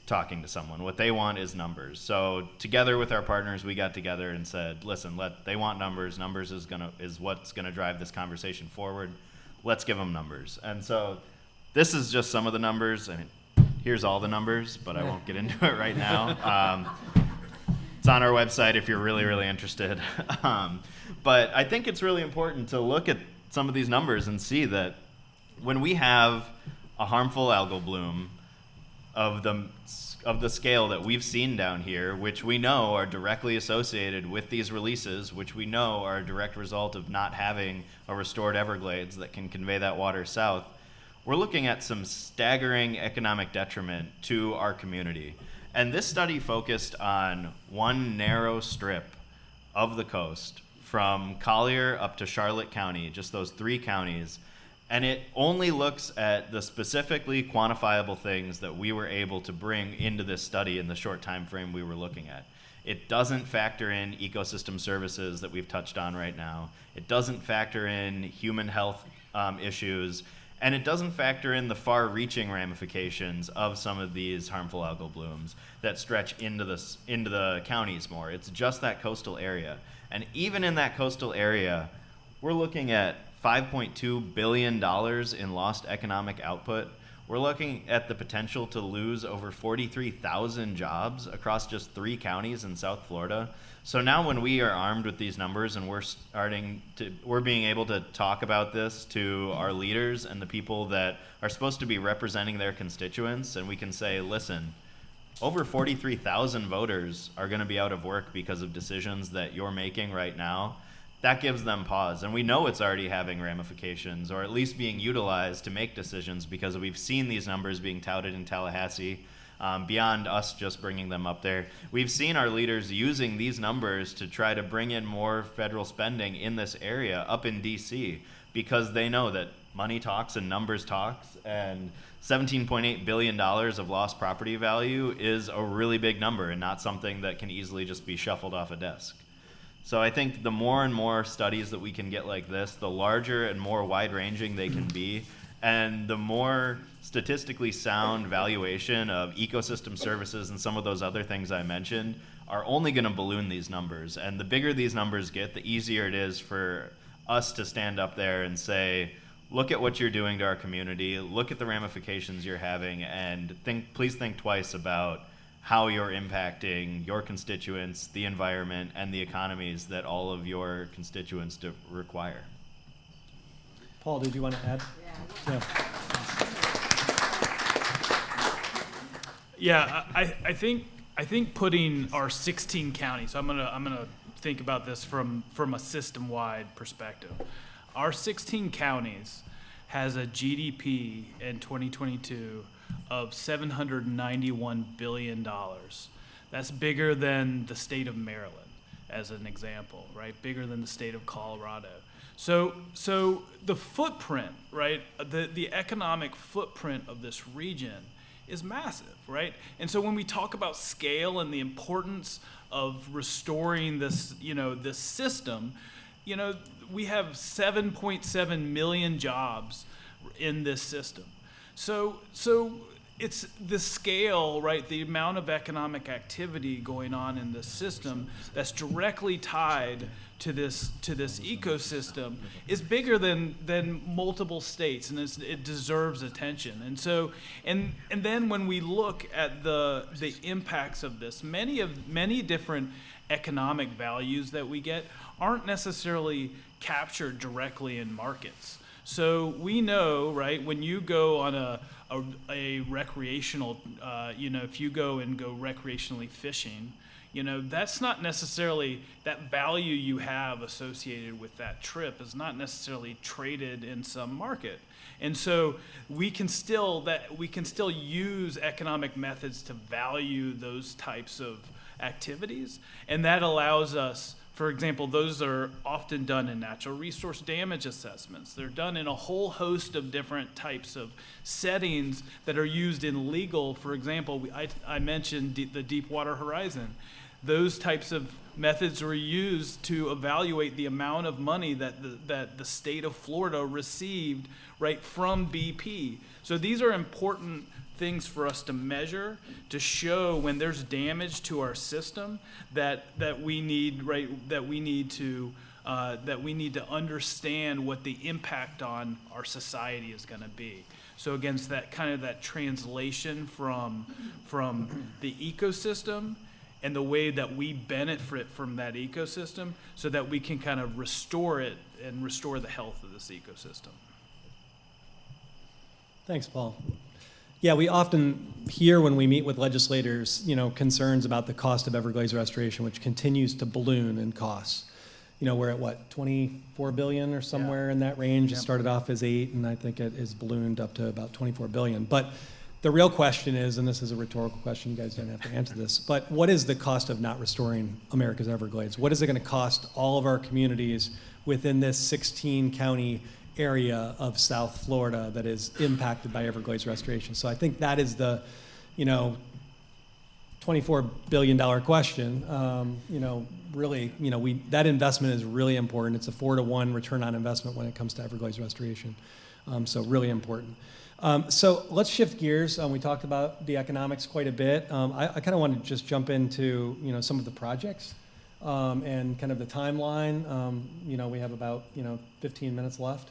talking to someone. What they want is numbers. So together with our partners, we got together and said, listen, they want numbers. Numbers is what's gonna drive this conversation forward. Let's give them numbers. And so this is just some of the numbers. I mean, here's all the numbers, but I won't get into it right now. It's on our website if you're really, really interested. But I think it's really important to look at some of these numbers and see that when we have a harmful algal bloom of the scale that we've seen down here, which we know are directly associated with these releases, which we know are a direct result of not having a restored Everglades that can convey that water south, we're looking at some staggering economic detriment to our community. And this study focused on one narrow strip of the coast from Collier up to Charlotte County, just those 3 counties. And it only looks at the specifically quantifiable things that we were able to bring into this study in the short time frame we were looking at. It doesn't factor in ecosystem services that we've touched on right now. It doesn't factor in human health issues. And it doesn't factor in the far-reaching ramifications of some of these harmful algal blooms that stretch into the counties more. It's just that coastal area. And even in that coastal area, we're looking at $5.2 billion in lost economic output. We're looking at the potential to lose over 43,000 jobs across just 3 counties in South Florida. So now when we are armed with these numbers and we're being able to talk about this to our leaders and the people that are supposed to be representing their constituents, and we can say, listen, over 43,000 voters are going to be out of work because of decisions that you're making right now. That gives them pause. And we know it's already having ramifications, or at least being utilized to make decisions, because we've seen these numbers being touted in Tallahassee. Beyond us just bringing them up there, we've seen our leaders using these numbers to try to bring in more federal spending in this area up in DC, because they know that money talks and numbers talks, and $17.8 billion of lost property value is a really big number and not something that can easily just be shuffled off a desk. So I think the more and more studies that we can get like this, the larger and more wide-ranging they can be, and the more statistically sound valuation of ecosystem services and some of those other things I mentioned are only going to balloon these numbers. And the bigger these numbers get, the easier it is for us to stand up there and say, look at what you're doing to our community, look at the ramifications you're having, and please think twice about how you're impacting your constituents, the environment, and the economies that all of your constituents require. Paul, did you want to add? Yeah. Yeah, I think putting our 16 counties. So I'm gonna think about this from a system-wide perspective. Our 16 counties has a GDP in 2022 of $791 billion. That's bigger than the state of Maryland, as an example, right? Bigger than the state of Colorado. So the footprint, right? The economic footprint of this region is massive, right? And so when we talk about scale and the importance of restoring this, this system, we have 7.7 million jobs in this system. So it's the scale, right? The amount of economic activity going on in this system that's directly tied to this ecosystem is bigger than multiple states, and it deserves attention. And so, and then when we look at the impacts of this, many different economic values that we get aren't necessarily captured directly in markets. So we know, right, when you go on a recreational, if you go recreationally fishing, that's not necessarily, that value you have associated with that trip is not necessarily traded in some market. And so we can still use economic methods to value those types of activities, and that allows us, for example, those are often done in natural resource damage assessments. They're done in a whole host of different types of settings that are used in legal. For example, I mentioned the Deepwater Horizon. those types of methods were used to evaluate the amount of money that the state of Florida received right from BP. So these are important things for us to measure, to show when there's damage to our system that we need to understand what the impact on our society is going to be. So again, it's that kind of that translation from the ecosystem and the way that we benefit from that ecosystem, so that we can kind of restore it and restore the health of this ecosystem. Thanks, Paul. Yeah, we often hear when we meet with legislators, concerns about the cost of Everglades restoration, which continues to balloon in costs. We're at what, 24 billion or somewhere in that range. It started off as 8, and I think it is ballooned up to about 24 billion. But the real question is, and this is a rhetorical question, you guys don't have to answer this, but what is the cost of not restoring America's Everglades? What is it going to cost all of our communities within this 16-county area of South Florida that is impacted by Everglades restoration? So I think that is the, $24 billion question. Really, that investment is really important. It's a 4-to-1 return on investment when it comes to Everglades restoration. So really important. So let's shift gears. We talked about the economics quite a bit. I kind of want to just jump into, some of the projects and kind of the timeline. We have about, 15 minutes left.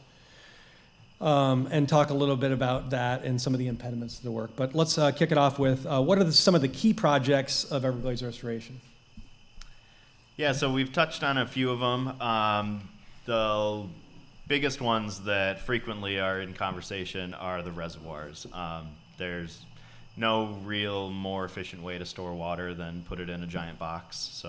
And talk a little bit about that and some of the impediments to the work. But let's kick it off with what are some of the key projects of Everglades restoration? Yeah, so we've touched on a few of them. The biggest ones that frequently are in conversation are the reservoirs. There's no real more efficient way to store water than put it in a giant box.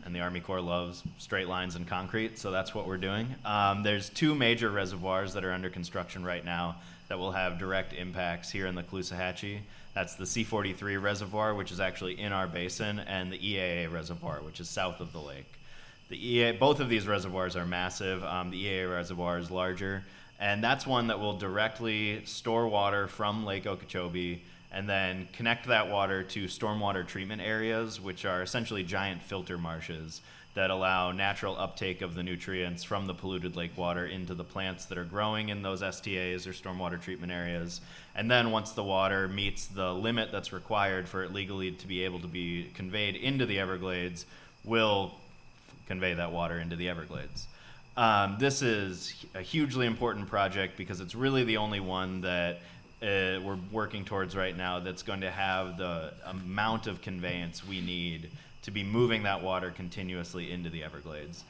And the Army Corps loves straight lines and concrete, so that's what we're doing. There's 2 major reservoirs that are under construction right now that will have direct impacts here in the Caloosahatchee. That's the C-43 reservoir, which is actually in our basin, and the EAA reservoir, which is south of the lake. Both of these reservoirs are massive. The EAA reservoir is larger, and that's one that will directly store water from Lake Okeechobee and then connect that water to stormwater treatment areas, which are essentially giant filter marshes that allow natural uptake of the nutrients from the polluted lake water into the plants that are growing in those STAs or stormwater treatment areas. And then once the water meets the limit that's required for it legally to be able to be conveyed into the Everglades, we'll convey that water into the Everglades. This is a hugely important project because it's really the only one that we're working towards right now that's going to have the amount of conveyance we need to be moving that water continuously into the Everglades.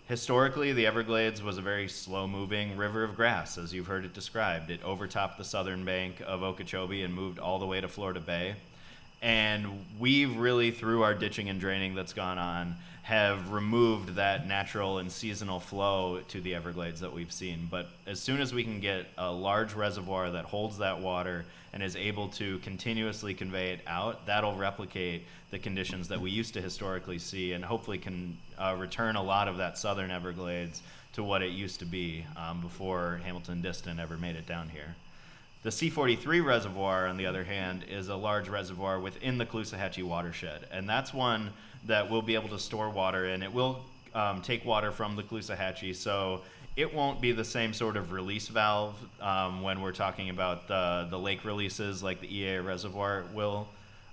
Historically, the Everglades was a very slow-moving river of grass, as you've heard it described. It overtopped the southern bank of Okeechobee and moved all the way to Florida Bay. And we've really, through our ditching and draining that's gone on, have removed that natural and seasonal flow to the Everglades that we've seen. But as soon as we can get a large reservoir that holds that water and is able to continuously convey it out, that'll replicate the conditions that we used to historically see and hopefully can return a lot of that southern Everglades to what it used to be before Hamilton-Disston ever made it down here. The C-43 reservoir, on the other hand, is a large reservoir within the Caloosahatchee watershed, and that's one that we'll be able to store water in. It will take water from the Caloosahatchee, so it won't be the same sort of release valve when we're talking about the lake releases like the EA reservoir will.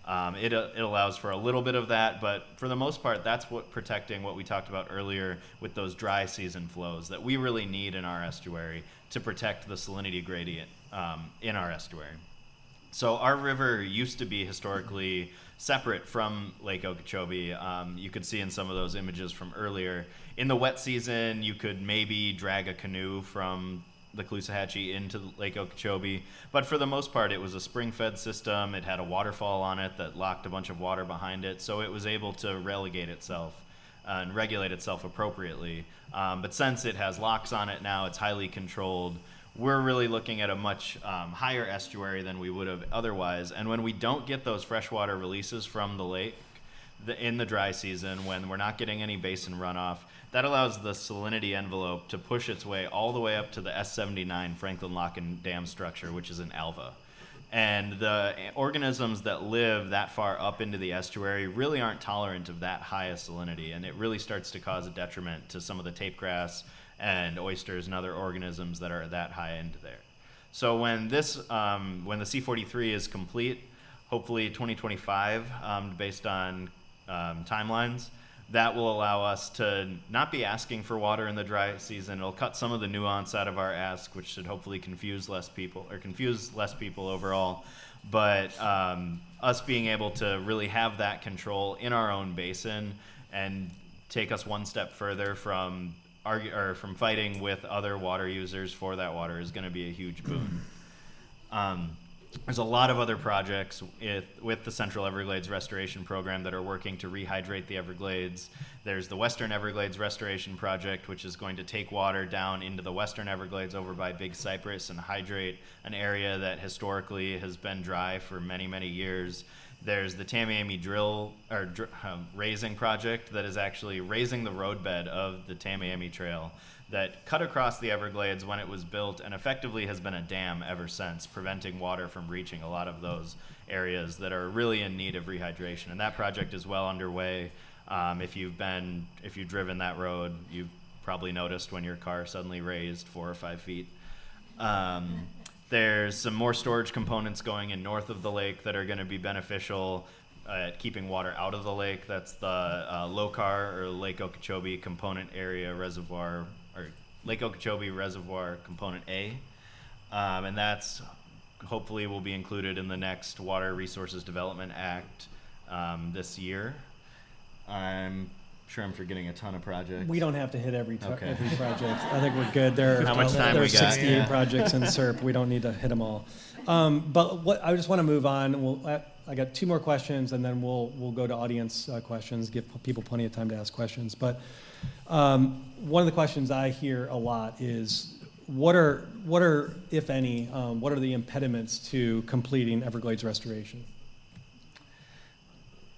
It allows for a little bit of that, but for the most part, that's what protecting what we talked about earlier with those dry season flows that we really need in our estuary to protect the salinity gradient in our estuary. So our river used to be historically separate from Lake Okeechobee. You could see in some of those images from earlier. In the wet season, you could maybe drag a canoe from the Caloosahatchee into Lake Okeechobee, but for the most part, it was a spring-fed system. It had a waterfall on it that locked a bunch of water behind it, so it was able to relegate itself and regulate itself appropriately. But since it has locks on it now, it's highly controlled. We're really looking at a much higher estuary than we would have otherwise. And when we don't get those freshwater releases from the lake in the dry season, when we're not getting any basin runoff, that allows the salinity envelope to push its way all the way up to the S-79 Franklin Lock and Dam structure, which is in Alva. And the organisms that live that far up into the estuary really aren't tolerant of that high a salinity, and it really starts to cause a detriment to some of the tape grass and oysters and other organisms that are that high into there. So when the C43 is complete, hopefully 2025, based on timelines, that will allow us to not be asking for water in the dry season. It'll cut some of the nuance out of our ask, which should hopefully confuse less people overall. But us being able to really have that control in our own basin and take us one step further from fighting with other water users for that water is going to be a huge boon. There's a lot of other projects with the Central Everglades Restoration Program that are working to rehydrate the Everglades. There's the Western Everglades Restoration Project, which is going to take water down into the Western Everglades over by Big Cypress and hydrate an area that historically has been dry for many, many years. There's the Tamiami raising project that is actually raising the roadbed of the Tamiami Trail that cut across the Everglades when it was built and effectively has been a dam ever since, preventing water from reaching a lot of those areas that are really in need of rehydration. And that project is well underway. If you've driven that road, you've probably noticed when your car suddenly raised 4 or 5 feet. There's some more storage components going in north of the lake that are going to be beneficial at keeping water out of the lake. That's the LOCAR, or Lake Okeechobee Component Area Reservoir, or Lake Okeechobee Reservoir Component A. And that's hopefully will be included in the next Water Resources Development Act this year. I'm sure I'm forgetting a ton of projects. We don't have to hit every Okay. project. I think we're good. There How much time there we are got? 68 Yeah. projects in SERP. We don't need to hit them all. But what I just want to move on. I got 2 more questions, and then we'll go to audience questions. Give people plenty of time to ask questions. But one of the questions I hear a lot is, what are if any, what are the impediments to completing Everglades restoration?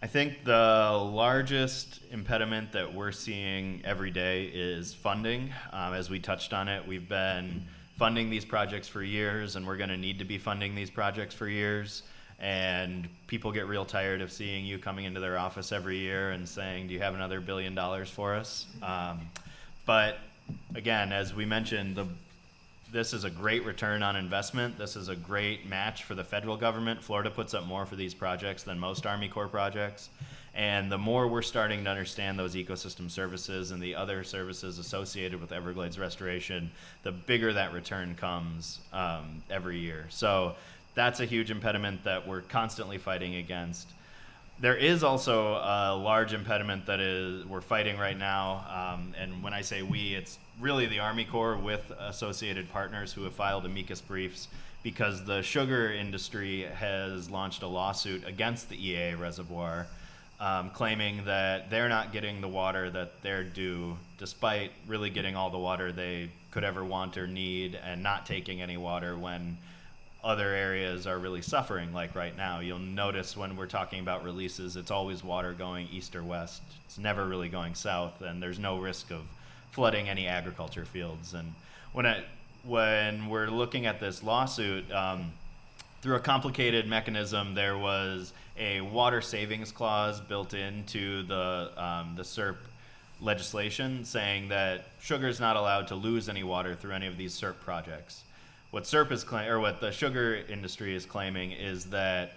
I think the largest impediment that we're seeing every day is funding. As we touched on it, we've been funding these projects for years, and we're going to need to be funding these projects for years. And people get real tired of seeing you coming into their office every year and saying, do you have another $1 billion for us? But again, as we mentioned, this is a great return on investment. This is a great match for the federal government. Florida puts up more for these projects than most Army Corps projects. And the more we're starting to understand those ecosystem services and the other services associated with Everglades restoration, the bigger that return comes every year. So that's a huge impediment that we're constantly fighting against. There is also a large impediment that we're fighting right now, and when I say we, it's really the Army Corps with associated partners who have filed amicus briefs, because the sugar industry has launched a lawsuit against the EAA reservoir, claiming that they're not getting the water that they're due, despite really getting all the water they could ever want or need, and not taking any water when other areas are really suffering, like right now. You'll notice when we're talking about releases, it's always water going east or west. It's never really going south, and there's no risk of flooding any agriculture fields. And when we're looking at this lawsuit, through a complicated mechanism, there was a water savings clause built into the SERP legislation saying that sugar is not allowed to lose any water through any of these SERP projects. What SERP is what the sugar industry is claiming is that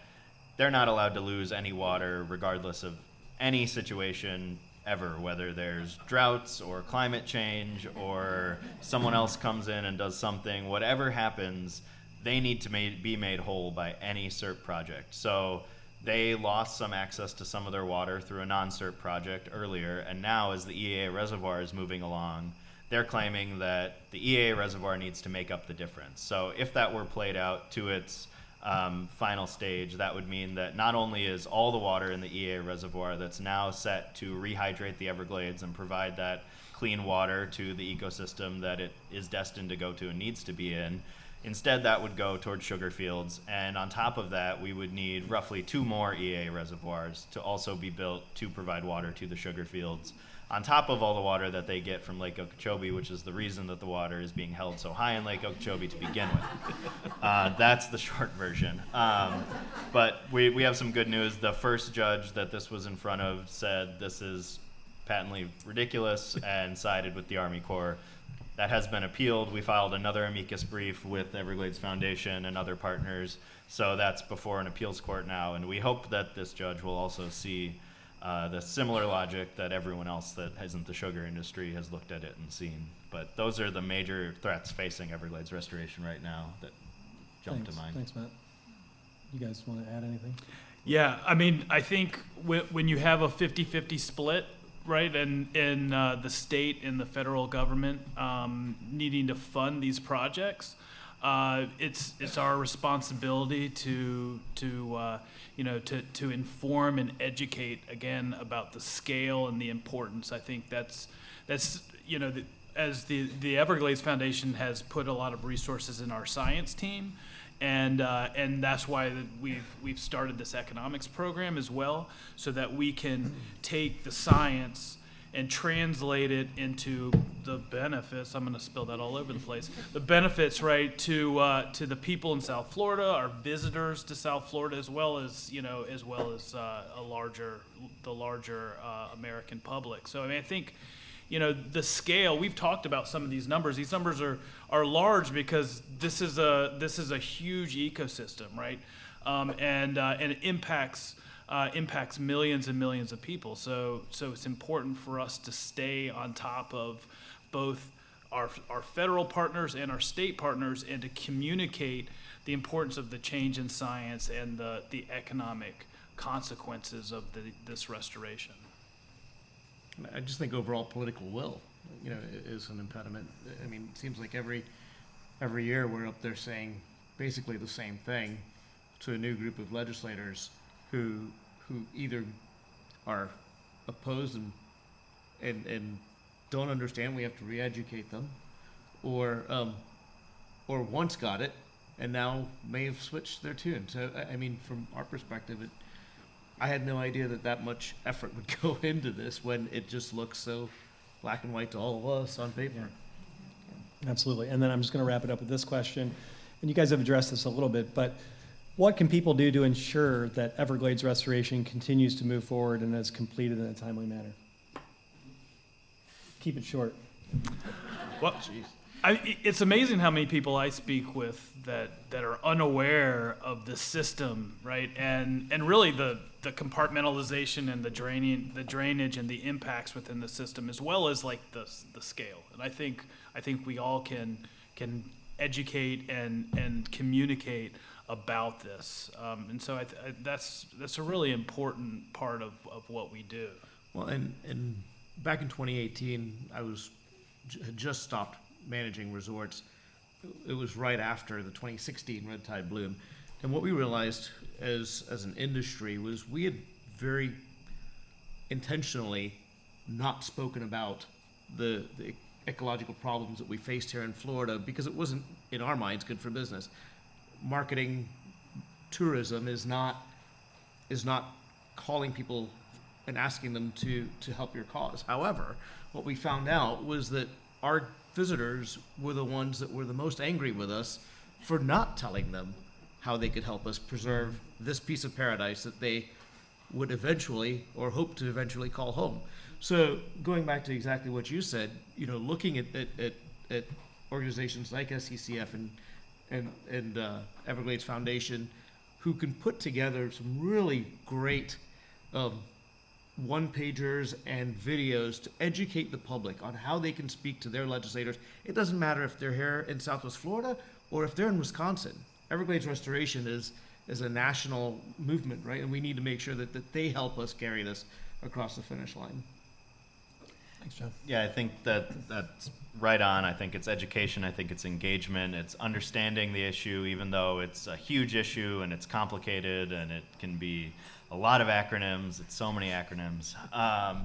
they're not allowed to lose any water regardless of any situation ever, whether there's droughts or climate change or someone else comes in and does something. Whatever happens, they need to be made whole by any SERP project. So they lost some access to some of their water through a non-SERP project earlier, and now as the EAA reservoir is moving along, they're claiming that the EAA reservoir needs to make up the difference. So if that were played out to its final stage, that would mean that not only is all the water in the EAA reservoir that's now set to rehydrate the Everglades and provide that clean water to the ecosystem that it is destined to go to and needs to be in, instead that would go towards sugar fields. And on top of that, we would need roughly 2 more EAA reservoirs to also be built to provide water to the sugar fields. on top of all the water that they get from Lake Okeechobee, which is the reason that the water is being held so high in Lake Okeechobee to begin with. That's the short version. But we have some good news. The first judge that this was in front of said this is patently ridiculous and sided with the Army Corps. That has been appealed. We filed another amicus brief with Everglades Foundation and other partners. So that's before an appeals court now. And we hope that this judge will also see the similar logic that everyone else that isn't the sugar industry has looked at it and seen. But those are the major threats facing Everglades restoration right now that jump to mind. Thanks, Matt. You guys want to add anything? Yeah, I mean, I think when you have a 50-50 split, right, and in the state and the federal government needing to fund these projects, it's our responsibility to inform and educate again about the scale and the importance. I think that's as the Everglades Foundation has put a lot of resources in our science team. And that's why we've started this economics program as well, so that we can take the science and translate it into the benefits. I'm going to spill that all over the place. The benefits, right, to the people in South Florida, our visitors to South Florida, as well as the larger American public. So I mean, I think, the scale, we've talked about some of these numbers. These numbers are large because this is a huge ecosystem, right? And it impacts millions and millions of people. So it's important for us to stay on top of both our federal partners and our state partners, and to communicate the importance of the change in science and the economic consequences of this restoration. I just think overall political will, is an impediment. I mean, it seems like every year we're up there saying basically the same thing to a new group of legislators who either are opposed and don't understand we have to re-educate them, or once got it and now may have switched their tune. So I mean, from our perspective, I had no idea that much effort would go into this when it just looks so black and white to all of us on paper. Absolutely. And then I'm just going to wrap it up with this question. And you guys have addressed this a little bit, but what can people do to ensure that Everglades restoration continues to move forward and is completed in a timely manner? Keep it short. Well, it's amazing how many people I speak with that are unaware of the system, right? And really the compartmentalization and the drainage and the impacts within the system, as well as like the scale. And I think we all can educate and communicate about this. And so that's a really important part of what we do. Well, and back in 2018, I had just stopped managing resorts. It was right after the 2016 red tide bloom, and what we realized as an industry was we had very intentionally not spoken about the ecological problems that we faced here in Florida, because it wasn't, in our minds, good for business. Marketing tourism is not calling people and asking them to help your cause. However, what we found out was that our visitors were the ones that were the most angry with us for not telling them how they could help us preserve this piece of paradise that they would eventually, or hope to eventually, call home. So going back to exactly what you said, looking at organizations like SCCF and Everglades Foundation, who can put together some really great one-pagers and videos to educate the public on how they can speak to their legislators. It doesn't matter if they're here in Southwest Florida or if they're in Wisconsin. Everglades restoration is a national movement, right? And we need to make sure that they help us carry this across the finish line. Thanks, John. Yeah, I think that's right on. I think it's education. I think it's engagement. It's understanding the issue, even though it's a huge issue and it's complicated and it can be a lot of acronyms. It's so many acronyms.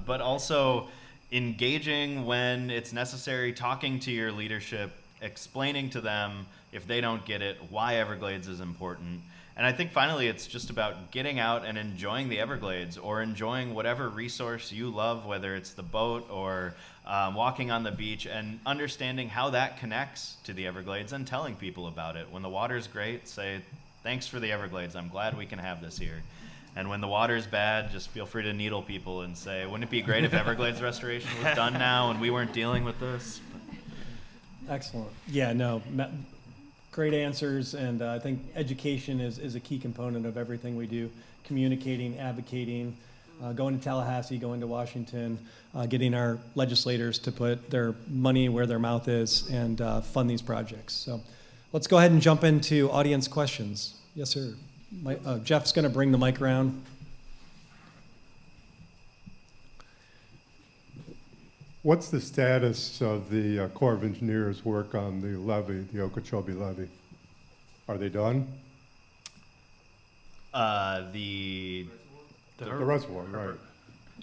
But also engaging when it's necessary, talking to your leadership, explaining to them, if they don't get it, why Everglades is important, And I think finally it's just about getting out and enjoying the Everglades, or enjoying whatever resource you love, whether it's the boat or walking on the beach, and understanding how that connects to the Everglades and telling people about it. When the water's great, say, thanks for the Everglades. I'm glad we can have this here. And when the water's bad, just feel free to needle people and say, wouldn't it be great if Everglades restoration was done now and we weren't dealing with this? Excellent. Yeah, no, great answers, and I think education is a key component of everything we do. Communicating, advocating, going to Tallahassee, going to Washington, getting our legislators to put their money where their mouth is and fund these projects. So let's go ahead and jump into audience questions. Yes, sir. Jeff's going to bring the mic around. What's the status of the Corps of Engineers' work on the levee, the Okeechobee levee? Are they done? The The reservoir, right.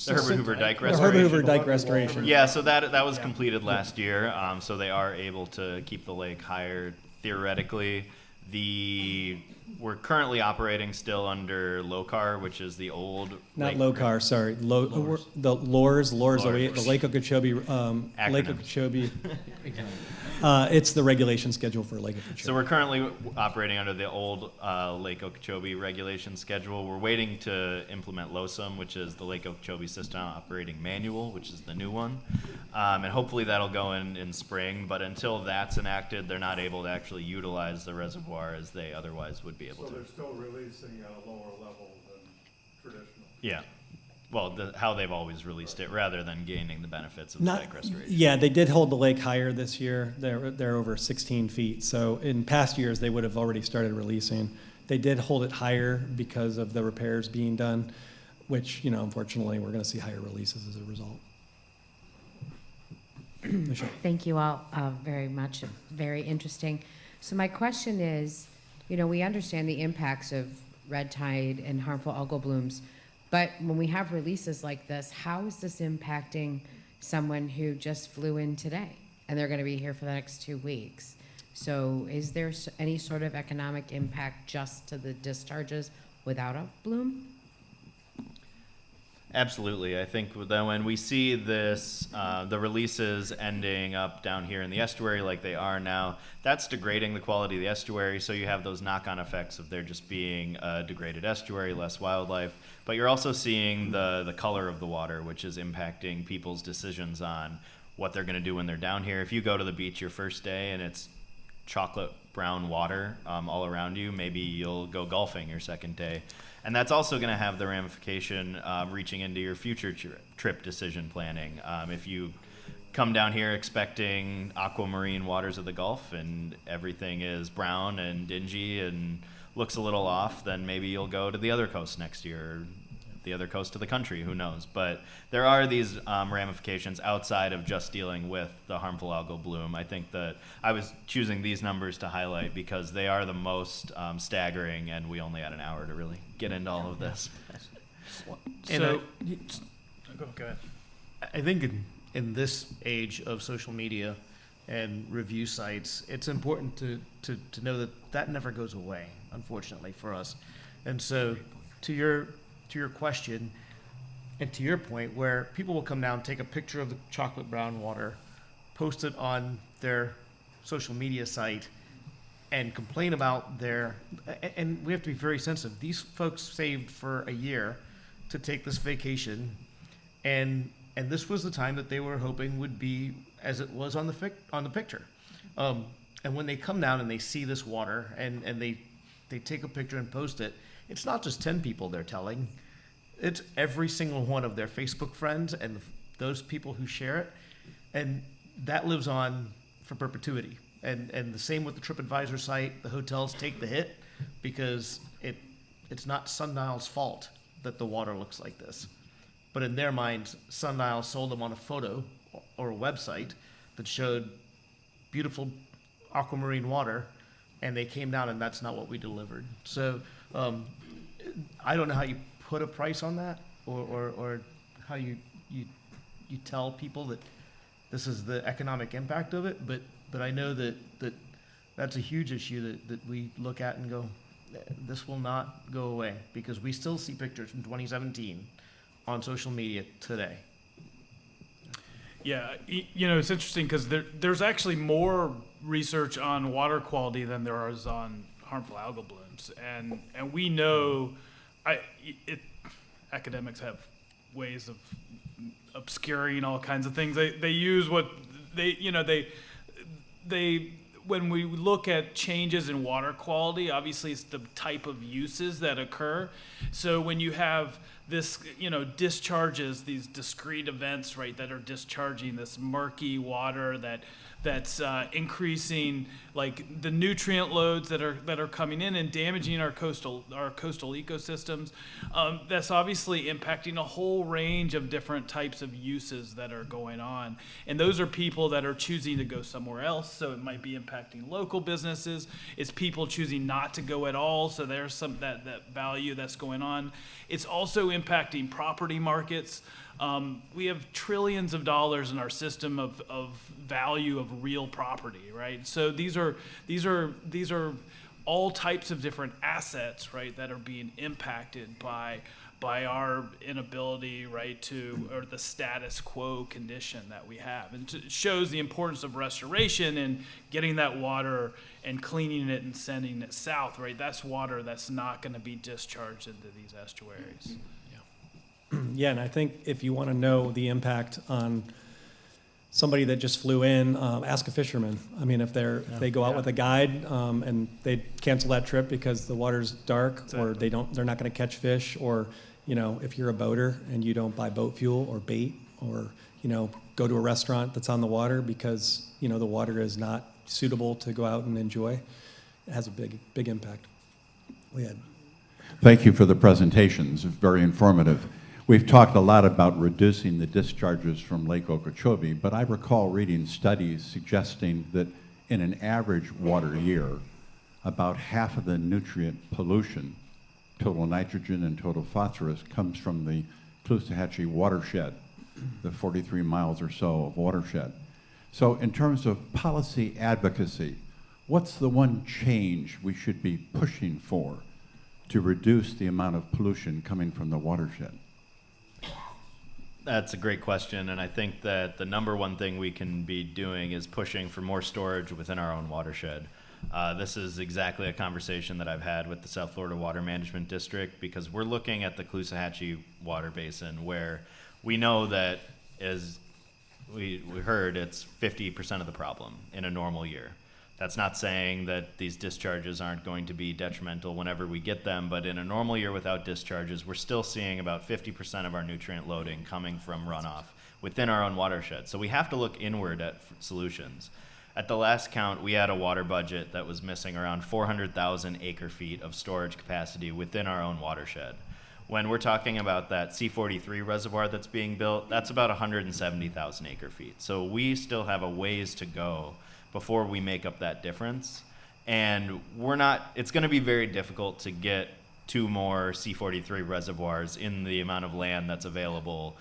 The Herbert Hoover Dike The restoration. Herbert Hoover Dike restoration. Yeah, so that was completed last year. So they are able to keep the lake higher theoretically. We're currently operating still under LOCAR, which is the old Not lake- LOCAR, sorry. The LORS, the Lake Okeechobee, Lake Acronym. Okeechobee. It's the regulation schedule for Lake Okeechobee. So we're currently operating under the old Lake Okeechobee regulation schedule. We're waiting to implement LOSUM, which is the Lake Okeechobee System Operating Manual, which is the new one. And hopefully that'll go in spring. But until that's enacted, they're not able to actually utilize the reservoir as they otherwise would be able to. So they're still releasing at a lower level than traditional? Yeah. Well, how they've always released it, rather than gaining the benefits of the dike restoration. Yeah, they did hold the lake higher this year. They're over 16 feet. So in past years, they would have already started releasing. They did hold it higher because of the repairs being done, which, unfortunately, we're going to see higher releases as a result. Michelle. Thank you all very much. Very interesting. So my question is, we understand the impacts of red tide and harmful algal blooms, but when we have releases like this, how is this impacting someone who just flew in today and they're going to be here for the next 2 weeks? So is there any sort of economic impact just to the discharges without a bloom? Absolutely. I think that when we see this, the releases ending up down here in the estuary like they are now, that's degrading the quality of the estuary. So you have those knock-on effects of there just being a degraded estuary, less wildlife. But you're also seeing the color of the water, which is impacting people's decisions on what they're going to do when they're down here. If you go to the beach your first day and it's chocolate brown water all around you, maybe you'll go golfing your second day. And that's also going to have the ramification reaching into your future trip decision planning. If you come down here expecting aquamarine waters of the Gulf and everything is brown and dingy and looks a little off, then maybe you'll go to the other coast next year, or the other coast of the country, who knows. But there are these ramifications outside of just dealing with the harmful algal bloom. I think that I was choosing these numbers to highlight because they are the most staggering, and we only had an hour to really get into all of this. So, go ahead. I think in this age of social media and review sites, it's important to know that never goes away, unfortunately, for us. And so to your question, and to your point, where people will come down, take a picture of the chocolate brown water, post it on their social media site, and complain about and we have to be very sensitive. These folks saved for a year to take this vacation, and this was the time that they were hoping would be as it was on the picture. And when they come down and they see this water and they take a picture and post it, it's not just 10 people they're telling. It's every single one of their Facebook friends and those people who share it. And that lives on for perpetuity. And the same with the TripAdvisor site. The hotels take the hit because it's not Sundial's fault that the water looks like this. But in their minds, Sundial sold them on a photo or a website that showed beautiful aquamarine water, and they came down and that's not what we delivered. So I don't know how you put a price on that or how you tell people that this is the economic impact of it, but I know that that's a huge issue that we look at and go, this will not go away because we still see pictures from 2017 on social media today. Yeah, it's interesting because there's actually more research on water quality than there is on harmful algal blooms, and we know, academics have ways of obscuring all kinds of things. They use what they when we look at changes in water quality, obviously it's the type of uses that occur. So when you have this, discharges, these discrete events, right, that are discharging this murky water that's increasing like the nutrient loads that are coming in and damaging our coastal ecosystems. That's obviously impacting a whole range of different types of uses that are going on. And those are people that are choosing to go somewhere else. So it might be impacting local businesses. It's people choosing not to go at all. So there's some that value that's going on. It's also impacting property markets. We have trillions of dollars in our system of value of real property, right? So these are all types of different assets, right, that are being impacted by our inability, right, or the status quo condition that we have. And it shows the importance of restoration and getting that water and cleaning it and sending it south, right? That's water that's not going to be discharged into these estuaries. Yeah, and I think if you want to know the impact on somebody that just flew in, ask a fisherman. I mean, if they go out with a guide and they cancel that trip because the water's dark, or they're not going to catch fish, or if you're a boater and you don't buy boat fuel or bait, or go to a restaurant that's on the water because the water is not suitable to go out and enjoy, it has a big impact. Thank you for the presentations. Very informative. We've talked a lot about reducing the discharges from Lake Okeechobee, but I recall reading studies suggesting that in an average water year, about half of the nutrient pollution, total nitrogen and total phosphorus, comes from the Caloosahatchee watershed, the 43 miles or so of watershed. So in terms of policy advocacy, what's the one change we should be pushing for to reduce the amount of pollution coming from the watershed? That's a great question, and I think that the number one thing we can be doing is pushing for more storage within our own watershed. This is exactly a conversation that I've had with the South Florida Water Management District, because we're looking at the Caloosahatchee water basin, where we know that, as we heard, it's 50% of the problem in a normal year. That's not saying that these discharges aren't going to be detrimental whenever we get them, but in a normal year without discharges, we're still seeing about 50% of our nutrient loading coming from runoff within our own watershed. So we have to look inward at solutions. At the last count, we had a water budget that was missing around 400,000 acre feet of storage capacity within our own watershed. When we're talking about that C43 reservoir that's being built, that's about 170,000 acre feet. So we still have a ways to go before we make up that difference. And it's going to be very difficult to get 2 more C43 reservoirs in the amount of land that's available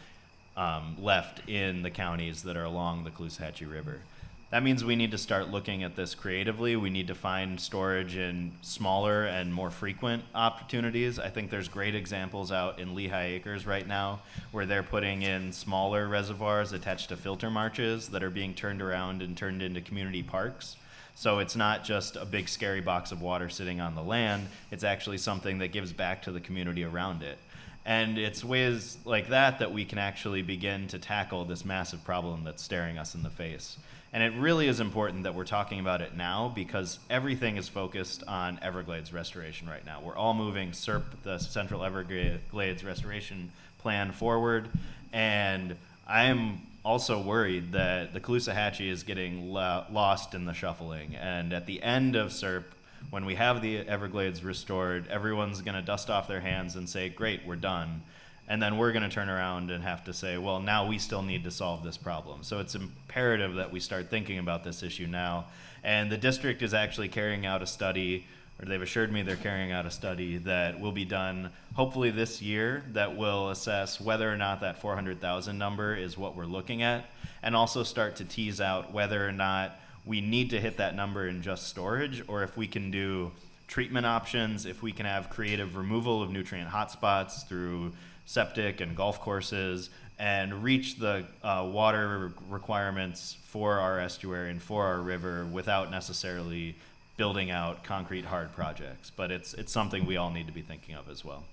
left in the counties that are along the Caloosahatchee River. That means we need to start looking at this creatively. We need to find storage in smaller and more frequent opportunities. I think there's great examples out in Lehigh Acres right now where they're putting in smaller reservoirs attached to filter marches that are being turned around and turned into community parks. So it's not just a big scary box of water sitting on the land. It's actually something that gives back to the community around it. And it's ways like that we can actually begin to tackle this massive problem that's staring us in the face. And it really is important that we're talking about it now, because everything is focused on Everglades restoration right now. We're all moving SERP, the Central Everglades Restoration Plan, forward. And I am also worried that the Caloosahatchee is getting lost in the shuffling. And at the end of SERP, when we have the Everglades restored, everyone's going to dust off their hands and say, great, we're done. And then we're going to turn around and have to say, well, now we still need to solve this problem. So it's imperative that we start thinking about this issue now. And the district is actually carrying out a study, or they've assured me they're carrying out a study that will be done hopefully this year that will assess whether or not that 400,000 number is what we're looking at, and also start to tease out whether or not we need to hit that number in just storage, or if we can do treatment options, if we can have creative removal of nutrient hotspots through septic and golf courses, and reach the water requirements for our estuary and for our river without necessarily building out concrete hard projects. But it's something we all need to be thinking of as well.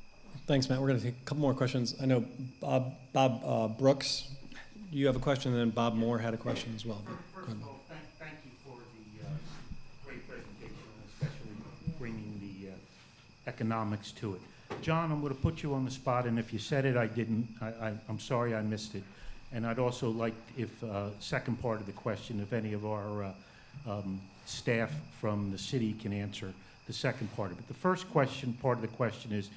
Thanks, Matt. We're going to take a couple more questions. I know Bob Brooks, you have a question, and then Bob Moore had a question as well. First of all, thank you for the great presentation, especially bringing the economics to it. John, I'm going to put you on the spot, and if you said it, I didn't. I'm sorry I missed it. And I'd also like, if second part of the question, if any of our staff from the city can answer the second part of it. The first question, part of the question is,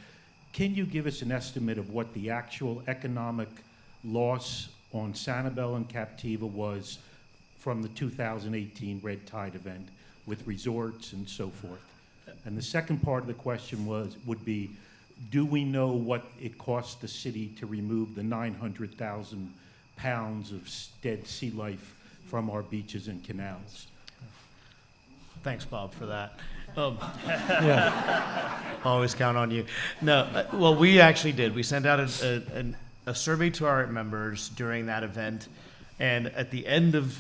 can you give us an estimate of what the actual economic loss on Sanibel-Captiva was from the 2018 Red Tide event with resorts and so forth? And the second part of the question would be, do we know what it cost the city to remove the 900,000 pounds of dead sea life from our beaches and canals? Thanks, Bob, for that. Yeah. Always count on you. No, well, we actually did. We sent out a survey to our members during that event, and at the end of,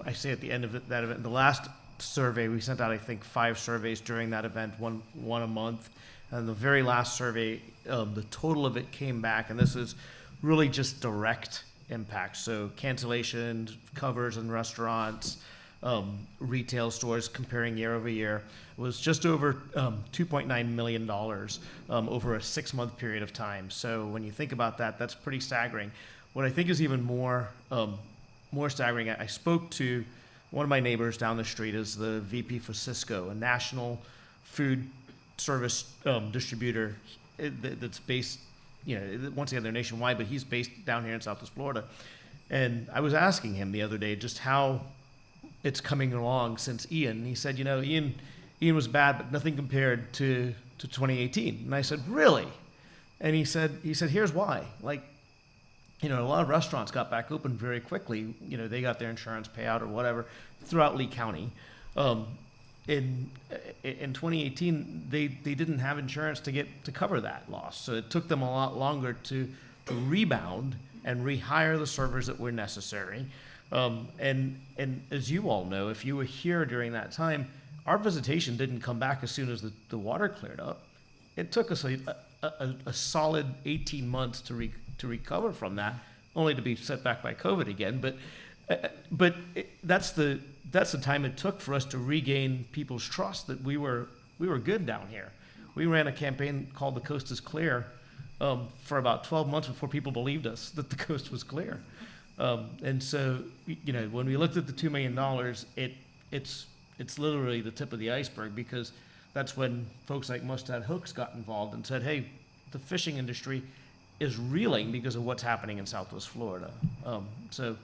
that event, the last survey, we sent out, I think, 5 surveys during that event, one a month. And the very last survey, the total of it came back, and this is really just direct impact. So cancellation, covers in restaurants, retail stores, comparing year over year, was just over $2.9 million over a 6-month period of time. So when you think about that, that's pretty staggering. What I think is even more staggering, I spoke to one of my neighbors down the street, is the VP for Cisco, a national food service distributor that's based, once again, they're nationwide, but he's based down here in Southwest Florida. And I was asking him the other day just how it's coming along since Ian. He said, Ian was bad, but nothing compared to 2018. And I said, really? And he said, here's why. A lot of restaurants got back open very quickly. They got their insurance payout or whatever throughout Lee County. In 2018, they didn't have insurance to cover that loss. So it took them a lot longer to rebound and rehire the servers that were necessary. And as you all know, if you were here during that time, our visitation didn't come back as soon as the water cleared up. It took us a solid 18 months to recover from that, only to be set back by COVID again. But that's the time it took for us to regain people's trust that we were good down here. We ran a campaign called "The Coast is Clear" for about 12 months before people believed us that the coast was clear. And so, when we looked at the $2 million, it's literally the tip of the iceberg, because that's when folks like Mustad Hooks got involved and said, hey, the fishing industry is reeling because of what's happening in Southwest Florida. So,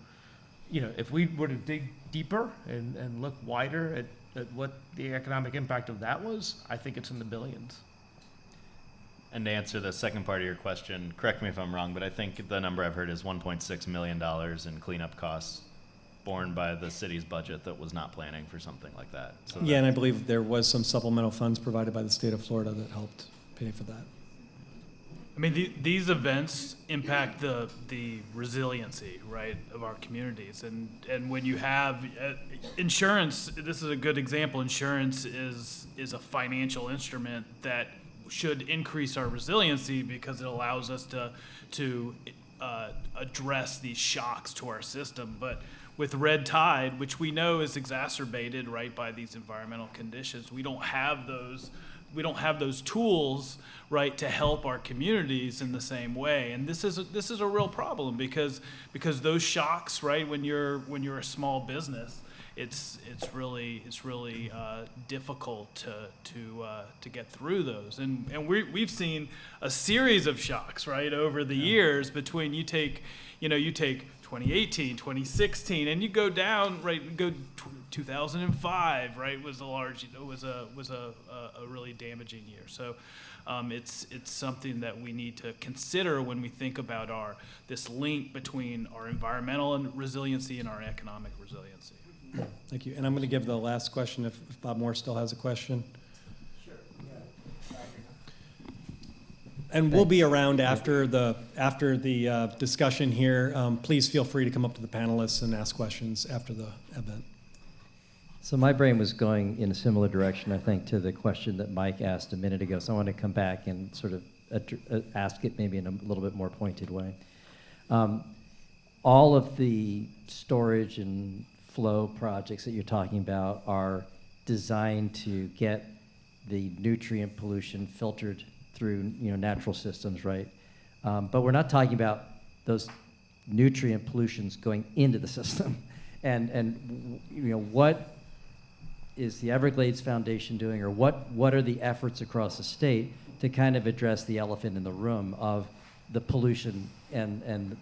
if we were to dig deeper and look wider at what the economic impact of that was, I think it's in the billions. And to answer the second part of your question, correct me if I'm wrong, but I think the number I've heard is $1.6 million in cleanup costs borne by the city's budget that was not planning for something like that. So Yeah, and I believe there was some supplemental funds provided by the state of Florida that helped pay for that. I mean, these events impact the resiliency, right, of our communities. And when you have insurance, this is a good example. Insurance is a financial instrument that should increase our resiliency because it allows us to address these shocks to our system. But with red tide, which we know is exacerbated, right, by these environmental conditions, we don't have those tools, right, to help our communities in the same way. And this is a real problem because those shocks, right, when you're a small business, it's really difficult to get through those. And we've seen a series of shocks, right, over the years between you take 2018, 2016, and you go down, right, go 2005, right, was a really damaging year. So it's something that we need to consider when we think about this link between our environmental resiliency and our economic resiliency. Thank you. And I'm going to give the last question if Bob Moore still has a question. Sure. Yeah. And we'll be around after the discussion here. Please feel free to come up to the panelists and ask questions after the event. So my brain was going in a similar direction, I think, to the question that Mike asked a minute ago. So I want to come back and sort of ask it maybe in a little bit more pointed way. All of the storage and flow projects that you're talking about are designed to get the nutrient pollution filtered through natural systems, right? But we're not talking about those nutrient pollutions going into the system. And what is the Everglades Foundation doing, or what are the efforts across the state to kind of address the elephant in the room of the pollution and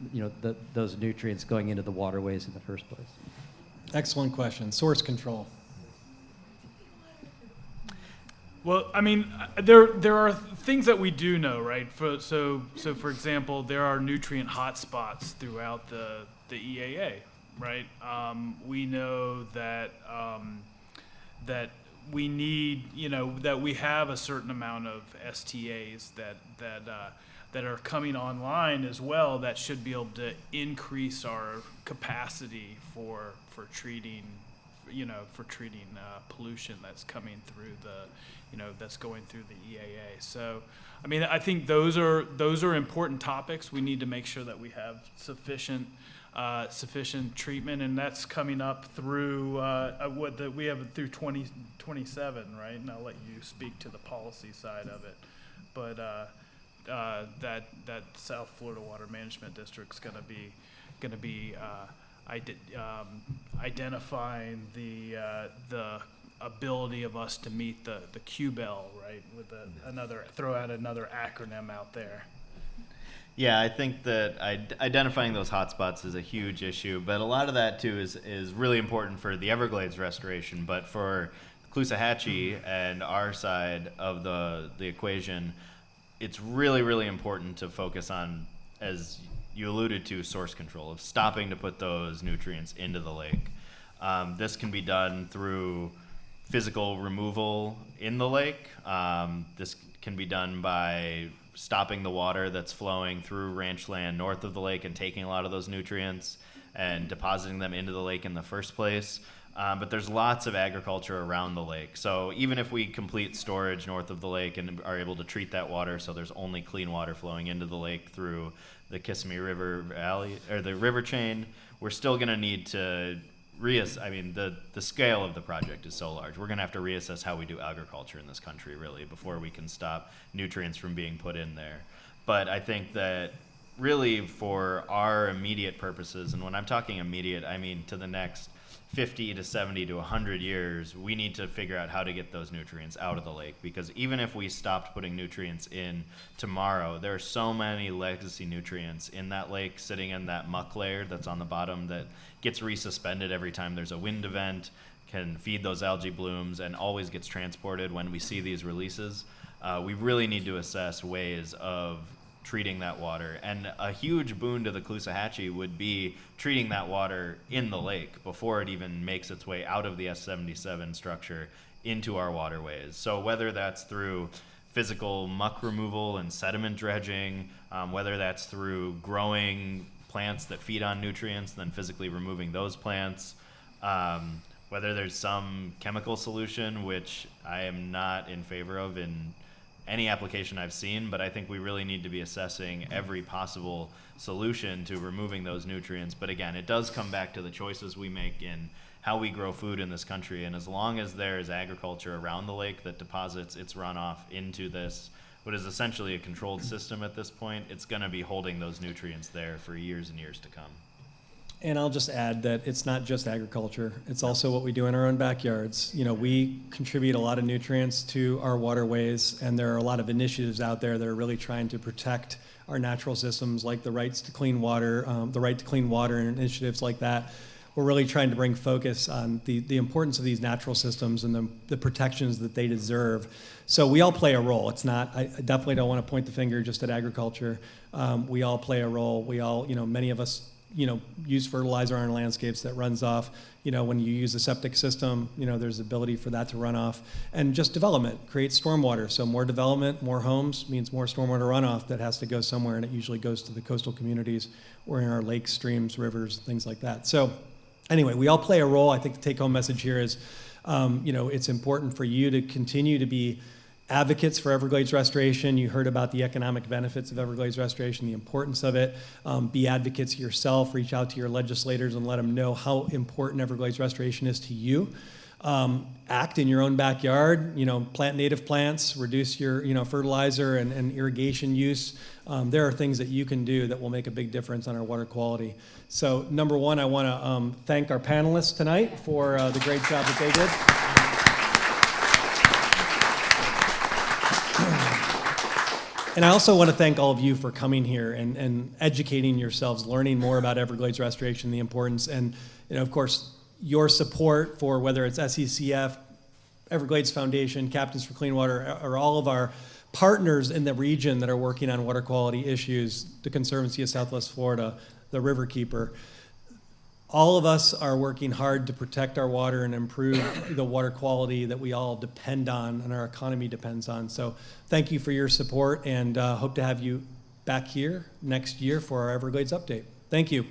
those nutrients going into the waterways in the first place? Excellent question. Source control. Well, I mean, there are things that we do know, right? So for example, there are nutrient hotspots throughout the EAA, right? We know that that we need, that we have a certain amount of STAs that are coming online as well that should be able to increase our capacity for treating pollution that's coming through that's going through the EAA. So, I mean, I think those are important topics. We need to make sure that we have sufficient treatment, and that's coming up through we have through 2027, right? And I'll let you speak to the policy side of it, but that South Florida Water Management District's going to be identifying the ability of us to meet the QBEL, right? With throw out another acronym out there. Yeah, I think that identifying those hotspots is a huge issue, but a lot of that too is really important for the Everglades restoration. But for Caloosahatchee and our side of the equation, it's really, really important to focus on, as you alluded to, source control, of stopping to put those nutrients into the lake. This can be done through physical removal in the lake. This can be done by stopping the water that's flowing through ranch land north of the lake and taking a lot of those nutrients and depositing them into the lake in the first place. But there's lots of agriculture around the lake. So even if we complete storage north of the lake and are able to treat that water so there's only clean water flowing into the lake through the Kissimmee River Valley, or the river chain, we're still going to need to the scale of the project is so large. We're going to have to reassess how we do agriculture in this country, really, before we can stop nutrients from being put in there. But I think that really for our immediate purposes, and when I'm talking immediate, I mean to the next 50 to 70 to 100 years, we need to figure out how to get those nutrients out of the lake. Because even if we stopped putting nutrients in tomorrow, there are so many legacy nutrients in that lake sitting in that muck layer that's on the bottom that gets resuspended every time there's a wind event, can feed those algae blooms, and always gets transported when we see these releases. We really need to assess ways of treating that water. And a huge boon to the Caloosahatchee would be treating that water in the lake before it even makes its way out of the S77 structure into our waterways. So whether that's through physical muck removal and sediment dredging, whether that's through growing plants that feed on nutrients, then physically removing those plants, whether there's some chemical solution, which I am not in favor of in any application I've seen, but I think we really need to be assessing every possible solution to removing those nutrients. But again, it does come back to the choices we make in how we grow food in this country. And as long as there is agriculture around the lake that deposits its runoff into this, what is essentially a controlled system at this point, it's going to be holding those nutrients there for years and years to come. And I'll just add that it's not just agriculture. It's also what we do in our own backyards. We contribute a lot of nutrients to our waterways, and there are a lot of initiatives out there that are really trying to protect our natural systems, like the rights to clean water, the right to clean water, and initiatives like that. We're really trying to bring focus on the importance of these natural systems and the protections that they deserve. So we all play a role. It's not, I definitely don't want to point the finger just at agriculture. We all play a role. We all, many of us use fertilizer on our landscapes that runs off. When you use a septic system, there's ability for that to run off. And just development creates stormwater. So more development, more homes means more stormwater runoff that has to go somewhere, and it usually goes to the coastal communities or in our lakes, streams, rivers, things like that. So anyway, we all play a role. I think the take-home message here is, it's important for you to continue to be advocates for Everglades restoration. You heard about the economic benefits of Everglades restoration, the importance of it. Be advocates yourself. Reach out to your legislators and let them know how important Everglades restoration is to you. Act in your own backyard. Plant native plants. Reduce your fertilizer and irrigation use. There are things that you can do that will make a big difference on our water quality. So number one, I want to thank our panelists tonight for the great job that they did. And I also want to thank all of you for coming here and educating yourselves, learning more about Everglades restoration, the importance, and of course, your support for whether it's SCCF, Everglades Foundation, Captains for Clean Water, or all of our partners in the region that are working on water quality issues, the Conservancy of Southwest Florida, the Riverkeeper. All of us are working hard to protect our water and improve the water quality that we all depend on and our economy depends on. So thank you for your support, and hope to have you back here next year for our Everglades update. Thank you.